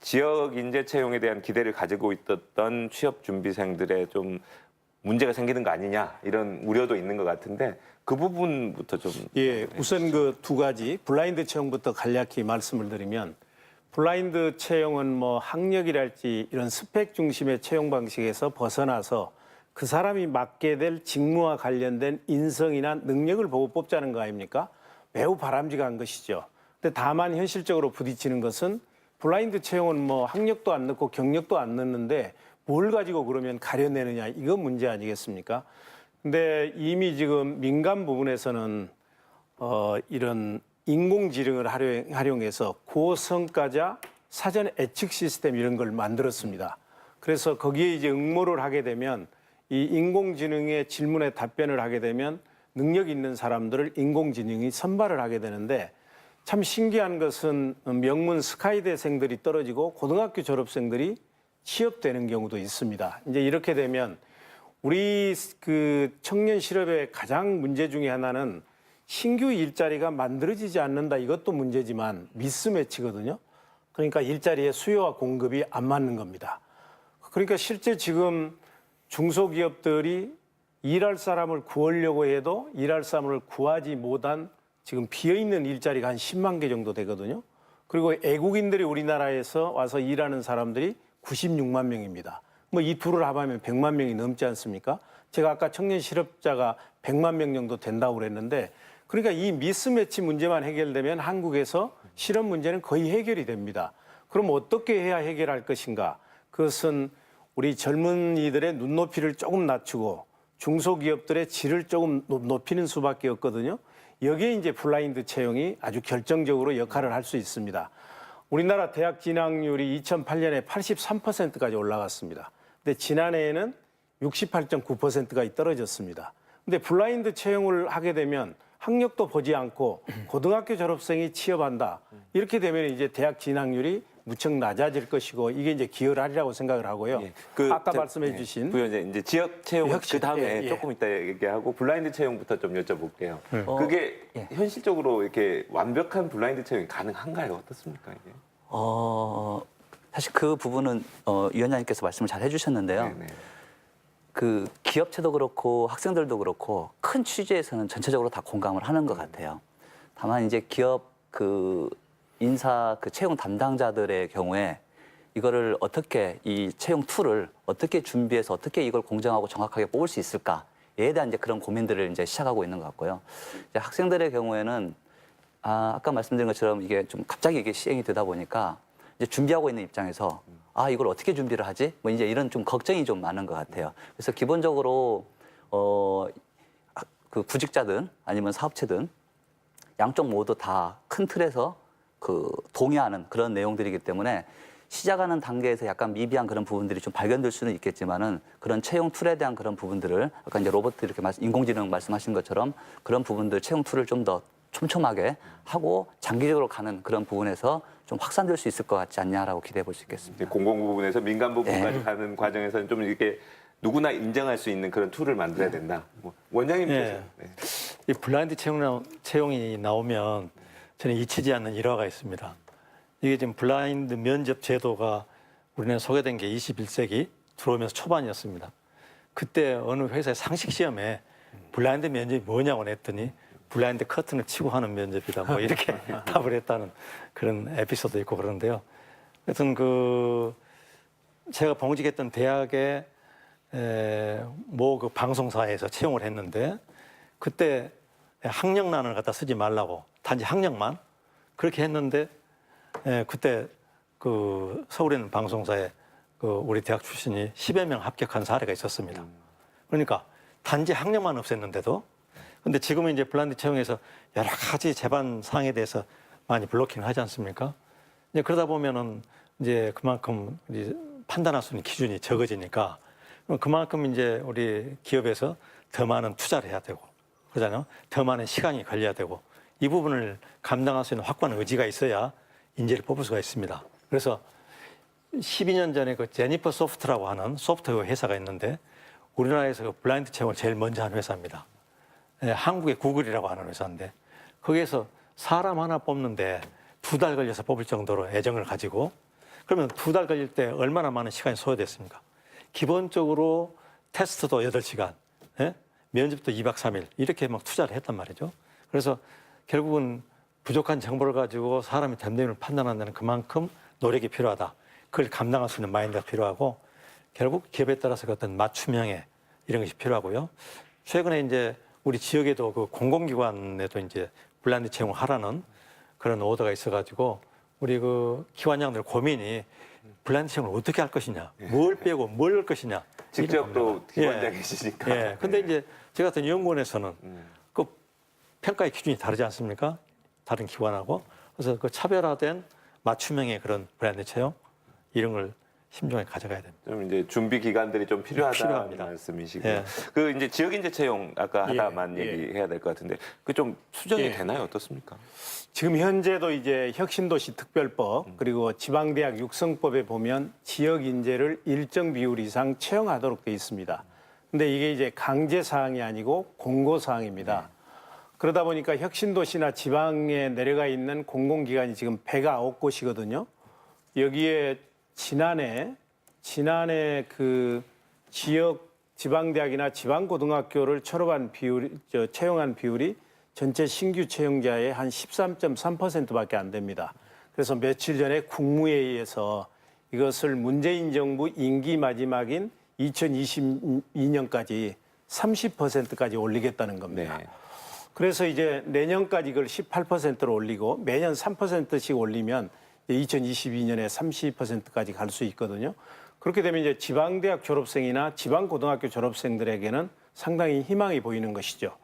A: 지역 인재 채용에 대한 기대를 가지고 있었던 취업 준비생들의 좀 문제가 생기는 거 아니냐 이런 우려도 있는 것 같은데 그 부분부터 좀
B: 우선 그 두 가지 블라인드 채용부터 간략히 말씀을 드리면 블라인드 채용은 뭐 학력이랄지 이런 스펙 중심의 채용 방식에서 벗어나서 그 사람이 맡게 될 직무와 관련된 인성이나 능력을 보고 뽑자는 거 아닙니까? 매우 바람직한 것이죠. 근데 다만 현실적으로 부딪히는 것은 블라인드 채용은 뭐 학력도 안 넣고 경력도 안 넣는데 뭘 가지고 그러면 가려내느냐 이건 문제 아니겠습니까? 근데 이미 지금 민간 부분에서는 이런 인공지능을 활용해서 고성과자 사전 예측 시스템 이런 걸 만들었습니다. 그래서 거기에 이제 응모를 하게 되면 이 인공지능의 질문에 답변을 하게 되면 능력 있는 사람들을 인공지능이 선발을 하게 되는데 참 신기한 것은 명문 스카이대생들이 떨어지고 고등학교 졸업생들이 취업되는 경우도 있습니다. 이제 이렇게 되면 우리 그 청년 실업의 가장 문제 중에 하나는 신규 일자리가 만들어지지 않는다 이것도 문제지만 미스매치거든요. 그러니까 일자리의 수요와 공급이 안 맞는 겁니다. 그러니까 실제 지금 중소기업들이 일할 사람을 구하려고 해도 일할 사람을 구하지 못한 지금 비어있는 일자리가 한 10만 개 정도 되거든요. 그리고 애국인들이 우리나라에서 와서 일하는 사람들이 96만 명입니다. 뭐 이 둘을 합하면 100만 명이 넘지 않습니까? 제가 아까 청년 실업자가 100만 명 정도 된다고 그랬는데 그러니까 이 미스매치 문제만 해결되면 한국에서 실업 문제는 거의 해결이 됩니다. 그럼 어떻게 해야 해결할 것인가? 그것은 우리 젊은이들의 눈높이를 조금 낮추고 중소기업들의 질을 조금 높이는 수밖에 없거든요. 여기에 이제 블라인드 채용이 아주 결정적으로 역할을 할 수 있습니다. 우리나라 대학 진학률이 2008년에 83%까지 올라갔습니다. 근데 지난해에는 68.9%까지 떨어졌습니다. 근데 블라인드 채용을 하게 되면 학력도 보지 않고 고등학교 졸업생이 취업한다. 이렇게 되면 이제 대학 진학률이 무척 낮아질 것이고 이게 이제 기여를 하리라고 생각을 하고요. 아까 말씀해 주신
A: 부위원장 이제 지역 채용
B: 혁신,
A: 그 다음에 조금 이따 얘기하고 블라인드 채용부터 좀 여쭤볼게요. 그게 현실적으로 이렇게 완벽한 블라인드 채용이 가능한가요? 어떻습니까 이게?
C: 사실 그 부분은 위원장님께서 말씀을 잘 해주셨는데요.
A: 네네.
C: 그 기업체도 그렇고 학생들도 그렇고 큰 취지에서는 전체적으로 다 공감을 하는 것 같아요. 다만 이제 기업 그 인사 그 채용 담당자들의 경우에 이거를 어떻게 이 채용 툴을 어떻게 준비해서 어떻게 이걸 공정하고 정확하게 뽑을 수 있을까에 대한 이제 그런 고민들을 이제 시작하고 있는 것 같고요. 이제 학생들의 경우에는 아까 말씀드린 것처럼 이게 좀 갑자기 이게 시행이 되다 보니까 이제 준비하고 있는 입장에서 이걸 어떻게 준비를 하지? 뭐 이제 이런 좀 걱정이 좀 많은 것 같아요. 그래서 기본적으로 그 구직자든 아니면 사업체든 양쪽 모두 다 큰 틀에서 그 동의하는 그런 내용들이기 때문에 시작하는 단계에서 약간 미비한 그런 부분들이 좀 발견될 수는 있겠지만은 그런 채용 툴에 대한 그런 부분들을 아까 이제 로봇 이렇게 인공지능 말씀하신 것처럼 그런 부분들 채용 툴을 좀 더 촘촘하게 하고 장기적으로 가는 그런 부분에서 좀 확산될 수 있을 것 같지 않냐라고 기대해 볼 수 있겠습니다.
A: 공공 부분에서 민간 부분까지
C: 네.
A: 가는 과정에서는 좀 이렇게 누구나 인정할 수 있는 그런 툴을 만들어야 된다. 뭐 원장님께서
D: 네. 이 블라인드 채용이 나오면 저는 잊히지 않는 일화가 있습니다. 이게 지금 블라인드 면접 제도가 우리나라에 소개된 게 21세기 들어오면서 초반이었습니다. 그때 어느 회사의 상식 시험에 블라인드 면접이 뭐냐고 냈더니 블라인드 커튼을 치고 하는 면접이다. 뭐 이렇게 답을 했다는 그런 에피소드 있고 그러는데요. 하여튼 그 제가 봉직했던 대학에 뭐 그 방송사에서 채용을 했는데 그때 학력란을 갖다 쓰지 말라고 단지 학력만 그렇게 했는데 그때 그 서울에 있는 방송사에 그 우리 대학 출신이 10여 명 합격한 사례가 있었습니다. 그러니까 단지 학력만 없앴는데도 근데 지금은 이제 블라인드 채용에서 여러 가지 재반 사항에 대해서 많이 블로킹을 하지 않습니까? 이제 그러다 보면은 이제 그만큼 이제 판단할 수 있는 기준이 적어지니까 그만큼 이제 우리 기업에서 더 많은 투자를 해야 되고 그러잖아요. 더 많은 시간이 걸려야 되고 이 부분을 감당할 수 있는 확고한 의지가 있어야 인재를 뽑을 수가 있습니다. 그래서 12년 전에 그 제니퍼 소프트라고 하는 소프트웨어 회사가 있는데 우리나라에서 그 블라인드 채용을 제일 먼저 한 회사입니다. 한국의 구글이라고 하는 회사인데 거기에서 사람 하나 뽑는데 2달 걸려서 뽑을 정도로 애정을 가지고 그러면 2달 걸릴 때 얼마나 많은 시간이 소요됐습니까? 기본적으로 테스트도 8시간, 면접도 2박 3일 이렇게 막 투자를 했단 말이죠. 그래서 결국은 부족한 정보를 가지고 사람의 됨됨이를 판단하는 데는 그만큼 노력이 필요하다. 그걸 감당할 수 있는 마인드가 필요하고 결국 기업에 따라서 그 어떤 맞춤형의 이런 것이 필요하고요. 최근에 이제 우리 지역에도 그 공공기관에도 이제 블라인드 채용을 하라는 그런 오더가 있어가지고 우리 그 기관장들 고민이 블라인드 채용을 어떻게 할 것이냐, 뭘 빼고 뭘 할 것이냐.
A: 직접 또 기관장이시니까.
D: 예. 근데 이제 저 같은 연구원에서는 그 평가의 기준이 다르지 않습니까? 다른 기관하고. 그래서 그 차별화된 맞춤형의 그런 블라인드 채용 이런 걸 심중하게 가져가야 됩니다.
A: 좀 이제 준비 기간들이 좀 필요하다는
D: 필요합니다.
A: 말씀이시고
D: 예.
A: 그 이제 지역 인재 채용 아까
B: 예,
A: 하다만
B: 예.
A: 얘기해야 될 것 같은데 그 좀 수정이
B: 예.
A: 되나요? 어떻습니까?
B: 지금 현재도 이제 혁신도시 특별법 그리고 지방대학 육성법에 보면 지역 인재를 일정 비율 이상 채용하도록 돼 있습니다. 근데 이게 이제 강제 사항이 아니고 공고 사항입니다. 그러다 보니까 혁신도시나 지방에 내려가 있는 공공기관이 지금 109곳이거든요. 여기에 지난해 그 지역 지방대학이나 지방고등학교를 졸업한 채용한 비율이 전체 신규 채용자의 한 13.3%밖에 안 됩니다. 그래서 며칠 전에 국무회의에서 이것을 문재인 정부 임기 마지막인 2022년까지 30%까지 올리겠다는 겁니다.
A: 네.
B: 그래서 이제 내년까지 이걸 18%로 올리고 매년 3%씩 올리면 2022년에 30%까지 갈 수 있거든요. 그렇게 되면 이제 지방대학 졸업생이나 지방고등학교 졸업생들에게는 상당히 희망이 보이는 것이죠.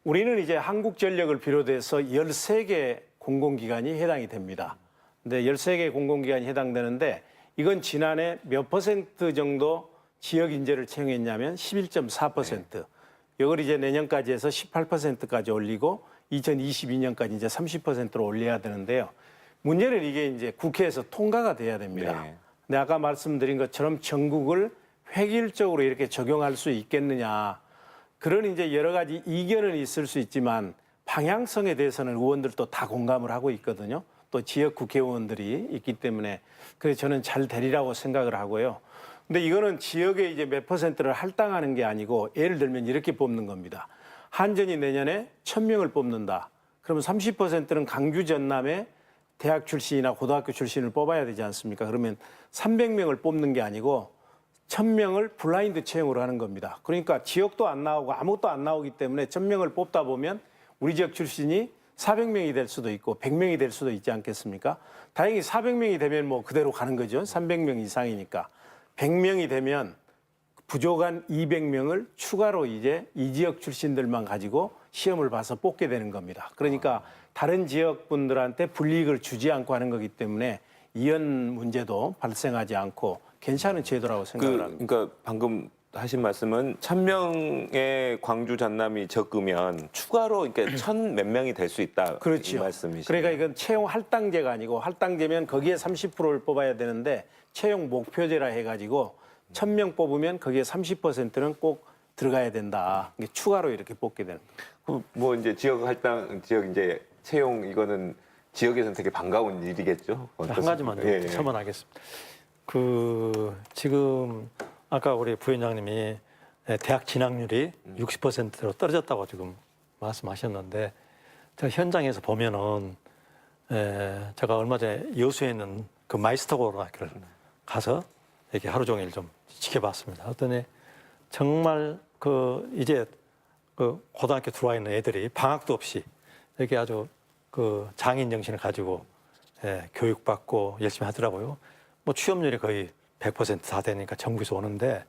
B: 우리는 이제 한국전력을 비롯해서 13개 공공기관이 해당이 됩니다. 근데 13개 공공기관이 해당되는데 이건 지난해 몇 퍼센트 정도 지역 인재를 채용했냐면 11.4%. 이걸 이제 내년까지 해서 18%까지 올리고 2022년까지 이제 30%로 올려야 되는데요. 문제는 이게 이제 국회에서 통과가 돼야 됩니다.
A: 네.
B: 근데 아까 말씀드린 것처럼 전국을 획일적으로 이렇게 적용할 수 있겠느냐. 그런 이제 여러 가지 이견은 있을 수 있지만 방향성에 대해서는 의원들도 다 공감을 하고 있거든요. 또 지역 국회의원들이 있기 때문에 그래서 저는 잘 되리라고 생각을 하고요. 근데 이거는 지역에 이제 몇 퍼센트를 할당하는 게 아니고 예를 들면 이렇게 뽑는 겁니다. 한전이 내년에 1,000명을 뽑는다. 그러면 30%는 강주 전남에 대학 출신이나 고등학교 출신을 뽑아야 되지 않습니까? 그러면 300명을 뽑는 게 아니고 1,000명을 블라인드 채용으로 하는 겁니다. 그러니까 지역도 안 나오고 아무것도 안 나오기 때문에 1,000명을 뽑다 보면 우리 지역 출신이 400명이 될 수도 있고 100명이 될 수도 있지 않겠습니까? 다행히 400명이 되면 뭐 그대로 가는 거죠. 300명 이상이니까. 100명이 되면 부족한 200명을 추가로 이제 이 지역 출신들만 가지고 시험을 봐서 뽑게 되는 겁니다. 그러니까 다른 지역 분들한테 불이익을 주지 않고 하는 거기 때문에 이연 문제도 발생하지 않고 괜찮은 제도라고 생각을 합니다.
A: 그러니까 방금 하신 말씀은 1,000명의 광주 전남이 적으면 추가로 그러니까 1,000 몇 명이 될 수 있다.
B: 그렇죠.
A: 이 말씀이시죠.
B: 그러니까 이건 채용 할당제가 아니고 할당제면 거기에 30%를 뽑아야 되는데 채용 목표제라 해가지고 1,000명 뽑으면 거기에 30%는 꼭 들어가야 된다. 이게 추가로 이렇게 뽑게 되는 거예요.
A: 뭐 이제 지역 할당, 지역 이제 채용 이거는 지역에서는 되게 반가운 일이겠죠.
D: 한
A: 어떻습니까?
D: 가지만
A: 예, 예.
D: 첨언하겠습니다. 지금 아까 우리 부위원장님이 대학 진학률이 60%로 떨어졌다고 지금 말씀하셨는데 제가 현장에서 보면은 제가 얼마 전에 여수에 있는 그 마이스터 고등학교를 가서 이렇게 하루 종일 좀 지켜봤습니다. 어떠니 정말 이제 고등학교 들어와 있는 애들이 방학도 없이 이렇게 아주 장인 정신을 가지고 교육받고 열심히 하더라고요. 뭐 취업률이 거의 100%다 되니까 전국에서 오는데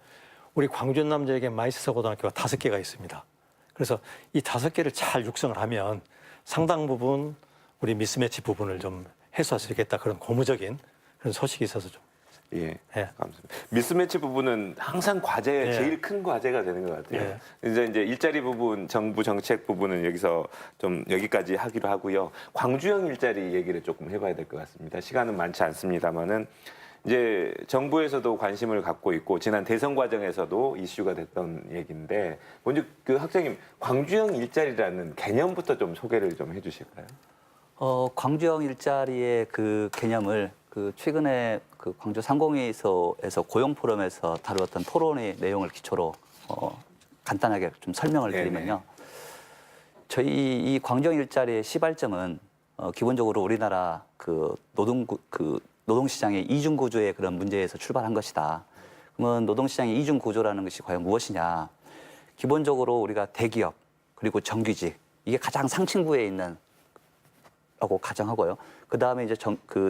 D: 우리 광주 남자에게 마이스터 고등학교가 5개가 있습니다. 그래서 이 5개를 잘 육성을 하면 상당 부분 우리 미스매치 부분을 좀 해소할 수 있겠다 그런 고무적인 그런 소식이 있어서 좀.
A: 예,
D: 예.
A: 감사합니다. 미스매치 부분은 항상 과제,
D: 예.
A: 제일 큰 과제가 되는 것 같아요.
D: 예.
A: 이제 일자리 부분, 정부 정책 부분은 여기서 좀 여기까지 하기로 하고요. 광주형 일자리 얘기를 조금 해봐야 될 것 같습니다. 시간은 많지 않습니다만은 이제 정부에서도 관심을 갖고 있고 지난 대선 과정에서도 이슈가 됐던 얘기인데 먼저 그 학장님 광주형 일자리라는 개념부터 좀 소개를 좀 해주실까요?
C: 광주형 일자리의 그 개념을 최근에 광주 상공회의소에서 고용 포럼에서 다루었던 토론의 내용을 기초로 간단하게 좀 설명을 드리면요. 저희 이 광주형 일자리의 시발점은 기본적으로 우리나라 노동시장의 이중 구조의 그런 문제에서 출발한 것이다. 그러면 노동시장의 이중 구조라는 것이 과연 무엇이냐? 기본적으로 우리가 대기업 그리고 정규직 이게 가장 상층부에 있는 라고 가정하고요. 그 다음에 이제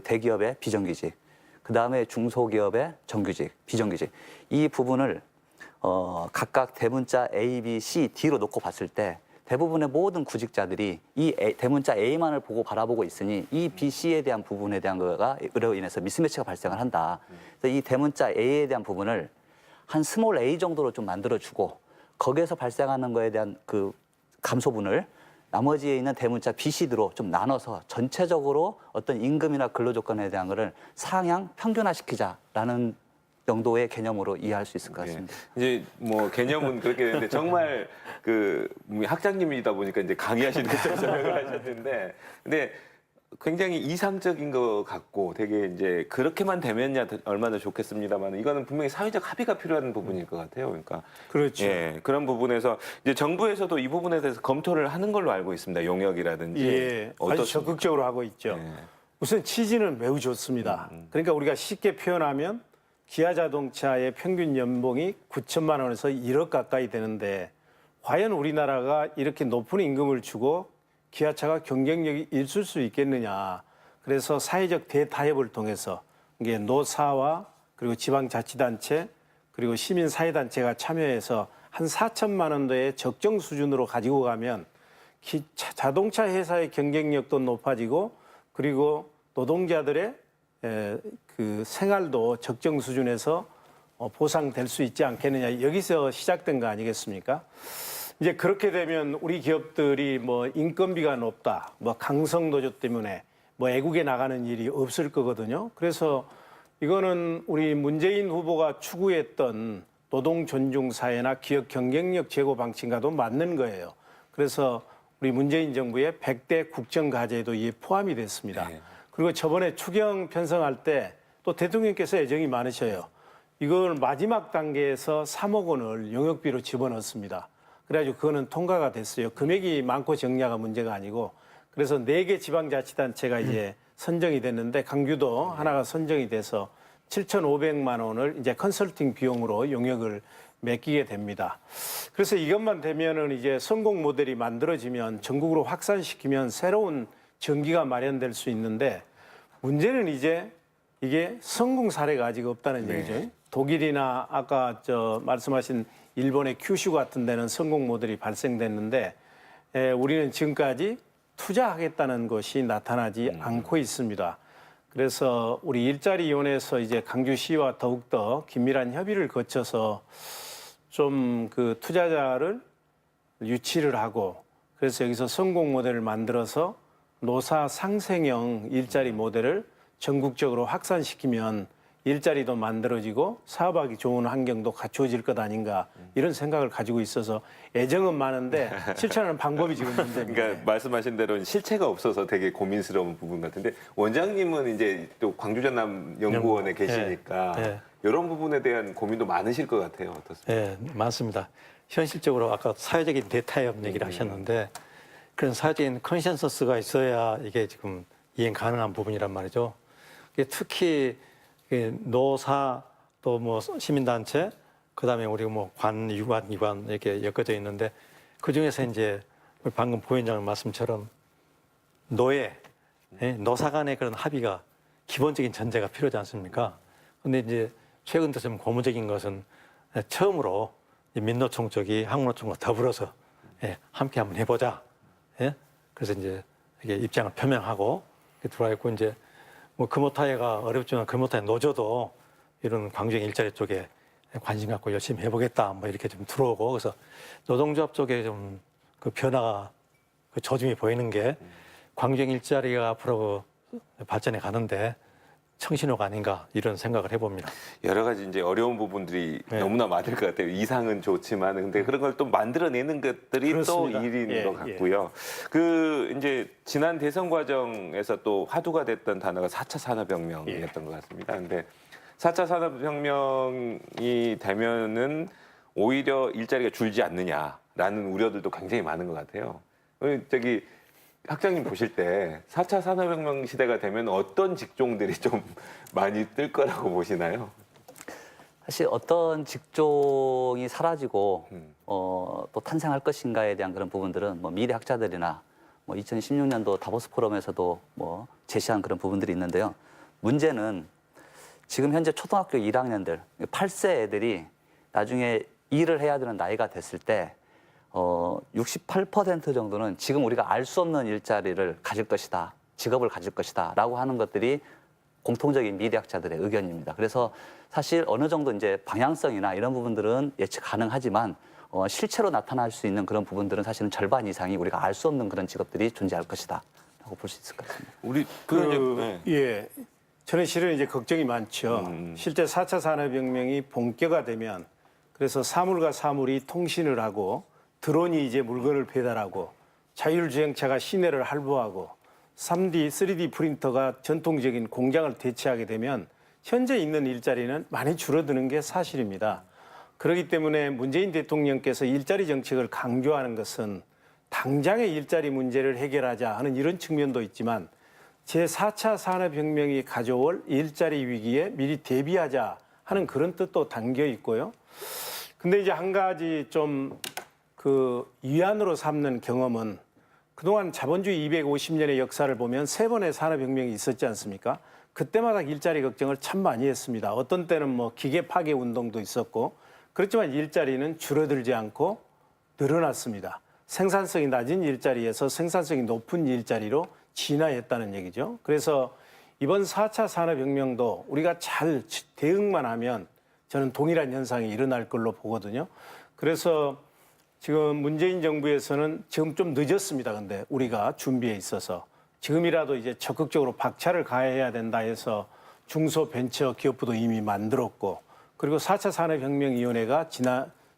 C: 대기업의 비정규직, 그 다음에 중소기업의 정규직, 비정규직 이 부분을 각각 대문자 A, B, C, D로 놓고 봤을 때 대부분의 모든 구직자들이 이 대문자 A만을 보고 바라보고 있으니 이 B, C에 대한 부분에 대한 거로 인해서 미스매치가 발생을 한다. 그래서 이 대문자 A에 대한 부분을 한 스몰 A 정도로 좀 만들어주고 거기에서 발생하는 거에 대한 그 감소분을 나머지에 있는 대문자 B, C로 좀 나눠서 전체적으로 어떤 임금이나 근로조건에 대한 거를 상향 평균화시키자라는 정도의 개념으로 이해할 수 있을 것 같습니다.
A: 이제 뭐 개념은 그렇게 되는데 정말 학장님이다 보니까 이제 강의하시는 것처럼 설명을 하셨는데 근데 굉장히 이상적인 것 같고 되게 이제 그렇게만 되면야 얼마나 좋겠습니다만 이거는 분명히 사회적 합의가 필요한 부분일 것 같아요. 그러니까
B: 그렇죠.
A: 예, 그런 부분에서 이제 정부에서도 이 부분에 대해서 검토를 하는 걸로 알고 있습니다. 용역이라든지
B: 예, 아주
A: 어떻습니까?
B: 적극적으로 하고 있죠.
A: 예.
B: 우선 취지는 매우 좋습니다. 그러니까 우리가 쉽게 표현하면 기아 자동차의 평균 연봉이 9천만 원에서 1억 가까이 되는데 과연 우리나라가 이렇게 높은 임금을 주고 기아차가 경쟁력이 있을 수 있겠느냐. 그래서 사회적 대타협을 통해서 이게 노사와 그리고 지방자치단체 그리고 시민사회단체가 참여해서 한 4천만 원대의 적정 수준으로 가지고 가면 자동차 회사의 경쟁력도 높아지고 그리고 노동자들의 그 생활도 적정 수준에서 보상될 수 있지 않겠느냐. 여기서 시작된 거 아니겠습니까? 이제 그렇게 되면 우리 기업들이 뭐 인건비가 높다, 뭐 강성노조 때문에 뭐 애국에 나가는 일이 없을 거거든요. 그래서 이거는 우리 문재인 후보가 추구했던 노동 존중 사회나 기업 경쟁력 제고 방침과도 맞는 거예요. 그래서 우리 문재인 정부의 100대 국정과제에도 이에 포함이 됐습니다. 그리고 저번에 추경 편성할 때 또 대통령께서 애정이 많으셔요. 이걸 마지막 단계에서 3억 원을 용역비로 집어넣습니다. 그래가지고 그거는 통과가 됐어요. 금액이 많고 적냐가 문제가 아니고 그래서 4개 지방자치단체가 이제 선정이 됐는데 강주도 하나가 선정이 돼서 7,500만 원을 이제 컨설팅 비용으로 용역을 맡기게 됩니다. 그래서 이것만 되면은 이제 성공 모델이 만들어지면 전국으로 확산시키면 새로운 전기가 마련될 수 있는데 문제는 이제 이게 성공 사례가 아직 없다는 얘기죠. 독일이나 아까 말씀하신 일본의 큐슈 같은 데는 성공 모델이 발생됐는데 우리는 지금까지 투자하겠다는 것이 나타나지 않고 있습니다. 그래서 우리 일자리위원회에서 이제 강주시와 더욱더 긴밀한 협의를 거쳐서 좀 그 투자자를 유치를 하고 그래서 여기서 성공 모델을 만들어서 노사 상생형 일자리 모델을 전국적으로 확산시키면 일자리도 만들어지고 사업하기 좋은 환경도 갖추어질 것 아닌가 이런 생각을 가지고 있어서 애정은 많은데 실천하는 방법이 지금 문제입니다.
A: 그러니까 말씀하신 대로 실체가 없어서 되게 고민스러운 부분 같은데 원장님은 이제 또 광주전남 연구원에 계시니까
D: 예.
A: 이런 부분에 대한 고민도 많으실 것 같아요. 어떻습니까?
D: 예, 많습니다. 현실적으로 아까 사회적인 대타협 얘기를 하셨는데 그런 사회적인 컨센서스가 있어야 이게 지금 이행 가능한 부분이란 말이죠. 특히 노사 또 뭐 시민단체 그다음에 우리 뭐 관, 유관, 기관 이렇게 엮어져 있는데 그 중에서 이제 방금 부위원장 말씀처럼 노예, 노사 간의 그런 합의가 기본적인 전제가 필요하지 않습니까? 근데 이제 최근 들어 좀 고무적인 것은 처음으로 민노총 쪽이 한국노총과 더불어서 함께 한번 해보자. 그래서 이제 이게 입장을 표명하고 들어와 있고 이제 뭐 금호타이가 어렵지만 금호타이 노조도 이런 광주형 일자리 쪽에 관심 갖고 열심히 해보겠다 뭐 이렇게 좀 들어오고 그래서 노동조합 쪽에 좀 그 변화가 그 조짐이 보이는 게 광주형 일자리가 앞으로 발전해 가는데 청신호가 아닌가 이런 생각을 해봅니다.
A: 여러 가지 이제 어려운 부분들이
D: 네.
A: 너무나 많을 것 같아요. 이상은 좋지만 근데 그런 걸 또 만들어내는 것들이
B: 그렇습니다.
A: 또 일인
B: 예,
A: 것 같고요. 그 이제 지난 대선 과정에서 또 화두가 됐던 단어가 4차 산업혁명이었던 것 같습니다. 근데 4차 산업혁명이 되면은 오히려 일자리가 줄지 않느냐라는 우려들도 굉장히 많은 것 같아요. 저기 학장님 보실 때 4차 산업혁명 시대가 되면 어떤 직종들이 좀 많이 뜰 거라고 보시나요?
C: 사실 어떤 직종이 사라지고 또 탄생할 것인가에 대한 그런 부분들은 뭐 미래 학자들이나 뭐 2016년도 다보스 포럼에서도 뭐 제시한 그런 부분들이 있는데요. 문제는 지금 현재 초등학교 1학년들 8세 애들이 나중에 일을 해야 되는 나이가 됐을 때 68% 정도는 지금 우리가 알 수 없는 일자리를 가질 것이다, 직업을 가질 것이다라고 하는 것들이 공통적인 미래학자들의 의견입니다. 그래서 사실 어느 정도 이제 방향성이나 이런 부분들은 예측 가능하지만 실체로 나타날 수 있는 그런 부분들은 사실은 절반 이상이 우리가 알 수 없는 그런 직업들이 존재할 것이다라고 볼 수 있을 것 같습니다.
A: 우리
B: 예. 저는 실은 이제 걱정이 많죠. 실제 4차 산업혁명이 본격화되면 그래서 사물과 사물이 통신을 하고 드론이 이제 물건을 배달하고 자율주행차가 시내를 할부하고 3D, 3D 프린터가 전통적인 공장을 대체하게 되면 현재 있는 일자리는 많이 줄어드는 게 사실입니다. 그렇기 때문에 문재인 대통령께서 일자리 정책을 강조하는 것은 당장의 일자리 문제를 해결하자 하는 이런 측면도 있지만 제4차 산업혁명이 가져올 일자리 위기에 미리 대비하자 하는 그런 뜻도 담겨 있고요. 근데 이제 한 가지 좀 그 위안으로 삼는 경험은 그동안 자본주의 250년의 역사를 보면 3번의 산업혁명이 있었지 않습니까? 그때마다 일자리 걱정을 참 많이 했습니다. 어떤 때는 뭐 기계 파괴 운동도 있었고 그렇지만 일자리는 줄어들지 않고 늘어났습니다. 생산성이 낮은 일자리에서 생산성이 높은 일자리로 진화했다는 얘기죠. 그래서 이번 4차 산업혁명도 우리가 잘 대응만 하면 저는 동일한 현상이 일어날 걸로 보거든요. 그래서 지금 문재인 정부에서는 지금 좀 늦었습니다. 근데 우리가 준비에 있어서 지금이라도 이제 적극적으로 박차를 가해야 된다 해서 중소벤처기업부도 이미 만들었고 그리고 4차 산업혁명위원회가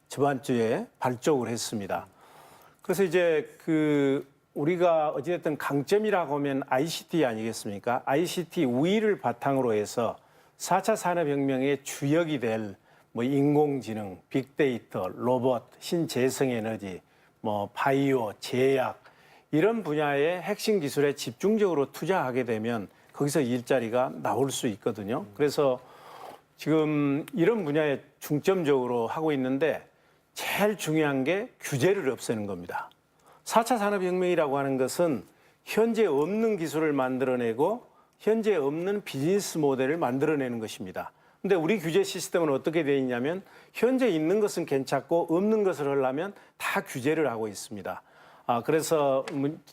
B: 저번 주에 발족을 했습니다. 그래서 이제 우리가 어찌됐든 강점이라고 하면 ICT 아니겠습니까? ICT 우위를 바탕으로 해서 4차 산업혁명의 주역이 될 뭐 인공지능, 빅데이터, 로봇, 신재생에너지, 뭐 바이오, 제약 이런 분야의 핵심 기술에 집중적으로 투자하게 되면 거기서 일자리가 나올 수 있거든요. 그래서 지금 이런 분야에 중점적으로 하고 있는데 제일 중요한 게 규제를 없애는 겁니다. 4차 산업혁명이라고 하는 것은 현재 없는 기술을 만들어내고 현재 없는 비즈니스 모델을 만들어내는 것입니다. 근데 우리 규제 시스템은 어떻게 되어 있냐면 현재 있는 것은 괜찮고 없는 것을 하려면 다 규제를 하고 있습니다. 그래서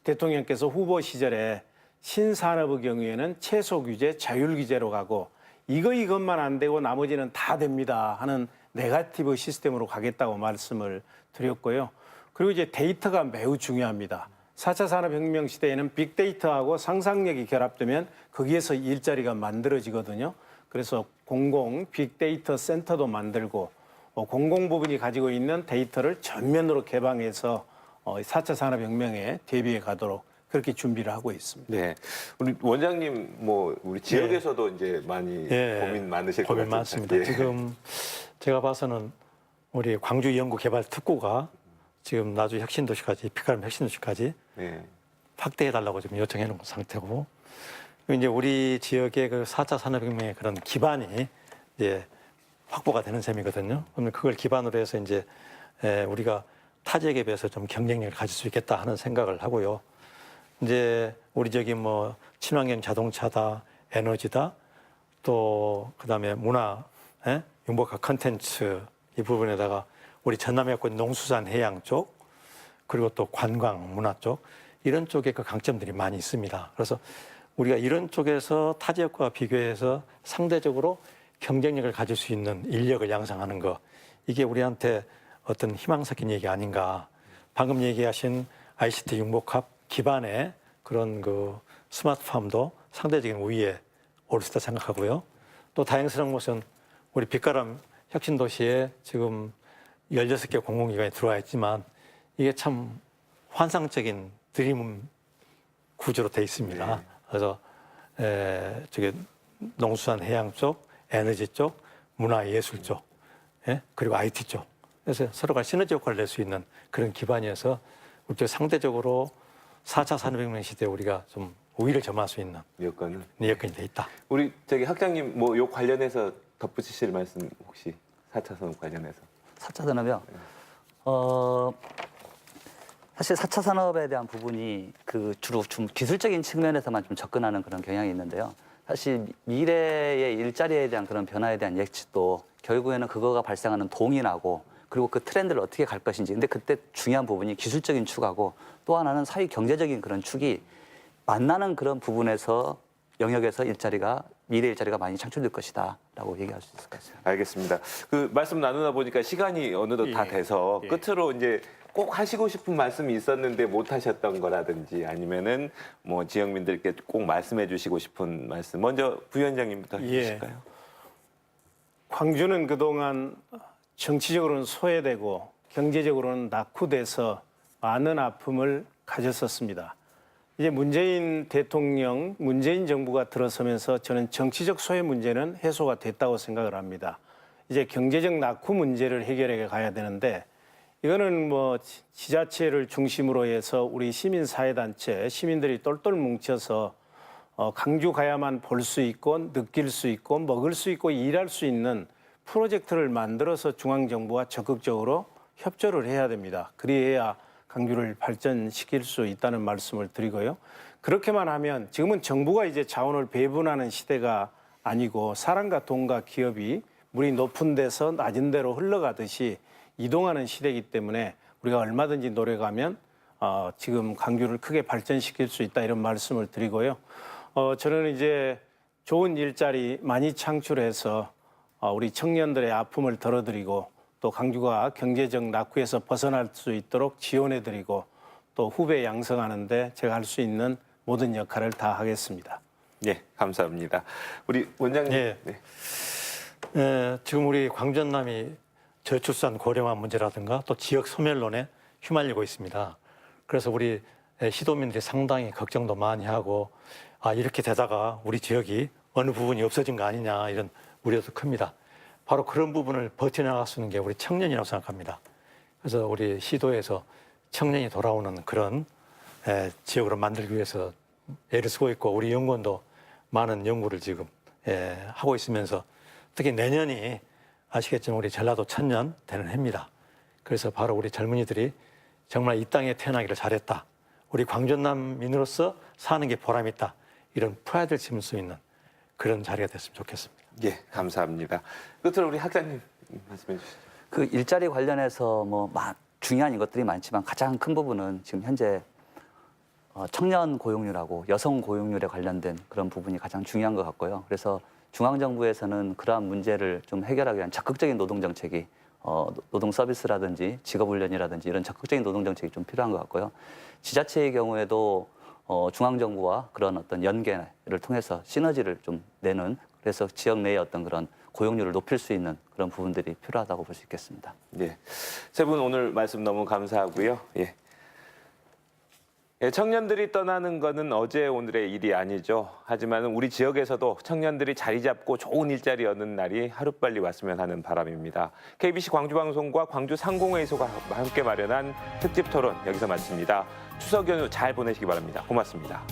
B: 대통령께서 후보 시절에 신산업의 경우에는 최소 규제, 자율 규제로 가고 이것만 안 되고 나머지는 다 됩니다 하는 네거티브 시스템으로 가겠다고 말씀을 드렸고요. 그리고 이제 데이터가 매우 중요합니다. 4차 산업혁명 시대에는 빅데이터하고 상상력이 결합되면 거기에서 일자리가 만들어지거든요. 그래서 공공 빅데이터 센터도 만들고 공공 부분이 가지고 있는 데이터를 전면으로 개방해서 4차 산업혁명에 대비해 가도록 그렇게 준비를 하고 있습니다.
A: 네, 우리 원장님 뭐 우리 지역에서도 이제 많이 고민 많으실 것
D: 고민
A: 같아요.
D: 많습니다.
A: 예.
D: 지금 제가 봐서는 우리 광주 연구개발 특구가 지금 나주 혁신도시까지, 피카람 혁신도시까지
A: 네.
D: 확대해달라고 지금 요청해 놓은 상태고, 이제 우리 지역의 그 4차 산업혁명의 그런 기반이 이제 확보가 되는 셈이거든요. 그러면 그걸 기반으로 해서 이제 우리가 타 지역에 비해서 좀 경쟁력을 가질 수 있겠다 하는 생각을 하고요. 이제 우리 저기 뭐 친환경 자동차다, 에너지다, 또 그다음에 문화, 융복합 컨텐츠 이 부분에다가 우리 전남에 갖고 있는 농수산 해양 쪽, 그리고 또 관광 문화 쪽 이런 쪽에 그 강점들이 많이 있습니다. 그래서 우리가 이런 쪽에서 타 지역과 비교해서 상대적으로 경쟁력을 가질 수 있는 인력을 양성하는 거, 이게 우리한테 어떤 희망 섞인 얘기 아닌가. 방금 얘기하신 ICT 융복합 기반의 그런 그 스마트팜도 상대적인 우위에 오를 수 있다 생각하고요. 또 다행스러운 것은 우리 빛가람 혁신도시에 지금 16개 공공기관이 들어와 있지만 이게 참 환상적인 드림 구조로 돼 있습니다.
A: 네.
D: 그래서 저게 농수산 해양 쪽, 에너지 쪽, 문화예술 쪽, 그리고 IT 쪽. 그래서 서로가 시너지 효과를 낼 수 있는 그런 기반이어서 우리 상대적으로 4차 산업혁명 시대에 우리가 좀 우위를 점할 수 있는
A: 여건은
D: 여건이 돼 있다.
A: 우리 저기 학장님 뭐 요 관련해서 덧붙이실 말씀 혹시 4차 산업 관련해서?
C: 4차 산업이요. 사실 4차 산업에 대한 부분이 그 주로 좀 기술적인 측면에서만 좀 접근하는 그런 경향이 있는데요. 사실 미래의 일자리에 대한 그런 변화에 대한 예측도 결국에는 그거가 발생하는 동인하고 그리고 그 트렌드를 어떻게 갈 것인지. 근데 그때 중요한 부분이 기술적인 축하고 또 하나는 사회 경제적인 그런 축이 만나는 그런 부분에서 영역에서 미래 일자리가 많이 창출될 것이다라고 얘기할 수 있을 것 같습니다.
A: 알겠습니다. 그 말씀 나누다 보니까 시간이 어느덧 다 돼서 끝으로 이제 꼭 하시고 싶은 말씀이 있었는데 못 하셨던 거라든지 아니면은 뭐 지역민들께 꼭 말씀해 주시고 싶은 말씀. 먼저 부위원장님부터 해주실까요?
B: 광주는 그동안 정치적으로는 소외되고 경제적으로는 낙후돼서 많은 아픔을 가졌었습니다. 이제 문재인 대통령, 문재인 정부가 들어서면서 저는 정치적 소외 문제는 해소가 됐다고 생각을 합니다. 이제 경제적 낙후 문제를 해결해 가야 되는데 이거는 뭐 지자체를 중심으로 해서 우리 시민사회단체, 시민들이 똘똘 뭉쳐서 광주 가야만 볼 수 있고 느낄 수 있고 먹을 수 있고 일할 수 있는 프로젝트를 만들어서 중앙정부와 적극적으로 협조를 해야 됩니다. 그래야 광주를 발전시킬 수 있다는 말씀을 드리고요. 그렇게만 하면 지금은 정부가 이제 자원을 배분하는 시대가 아니고 사람과 돈과 기업이 물이 높은 데서 낮은 데로 흘러가듯이 이동하는 시대이기 때문에 우리가 얼마든지 노력하면 지금 광주를 크게 발전시킬 수 있다 이런 말씀을 드리고요. 저는 이제 좋은 일자리 많이 창출해서 우리 청년들의 아픔을 덜어드리고 또 광주가 경제적 낙후에서 벗어날 수 있도록 지원해드리고 또 후배 양성하는데 제가 할 수 있는 모든 역할을 다 하겠습니다.
A: 네, 감사합니다. 우리 원장님.
D: 예. 지금 우리 광주 전남이 저출산 고령화 문제라든가 또 지역 소멸론에 휘말리고 있습니다. 그래서 우리 시도민들이 상당히 걱정도 많이 하고 이렇게 되다가 우리 지역이 어느 부분이 없어진 거 아니냐 이런 우려도 큽니다. 바로 그런 부분을 버텨나갈 수 있는 게 우리 청년이라고 생각합니다. 그래서 우리 시도에서 청년이 돌아오는 그런 지역으로 만들기 위해서 애를 쓰고 있고 우리 연구원도 많은 연구를 지금 하고 있으면서 특히 내년이 아시겠지만 우리 전라도 1000년 되는 해입니다. 그래서 바로 우리 젊은이들이 정말 이 땅에 태어나기를 잘했다. 우리 광전남인으로서 사는 게 보람 있다. 이런 프라이드를 심을 수 있는 그런 자리가 됐으면 좋겠습니다.
A: 예, 감사합니다. 끝으로 우리 학장님 말씀해 주시죠.
C: 그 일자리 관련해서 중요한 것들이 많지만 가장 큰 부분은 지금 현재 청년 고용률하고 여성 고용률에 관련된 그런 부분이 가장 중요한 것 같고요. 그래서 중앙정부에서는 그러한 문제를 좀 해결하기 위한 적극적인 노동정책이 노동 서비스라든지 직업훈련이라든지 이런 적극적인 노동정책이 좀 필요한 것 같고요. 지자체의 경우에도 중앙정부와 그런 어떤 연계를 통해서 시너지를 좀 내는 그래서 지역 내의 어떤 그런 고용률을 높일 수 있는 그런 부분들이 필요하다고 볼 수 있겠습니다.
A: 예, 세 분 오늘 말씀 너무 감사하고요. 예. 예, 청년들이 떠나는 것은 어제 오늘의 일이 아니죠. 하지만 우리 지역에서도 청년들이 자리 잡고 좋은 일자리 얻는 날이 하루빨리 왔으면 하는 바람입니다. KBC 광주방송과 광주 상공회의소가 함께 마련한 특집 토론 여기서 마칩니다. 추석 연휴 잘 보내시기 바랍니다. 고맙습니다.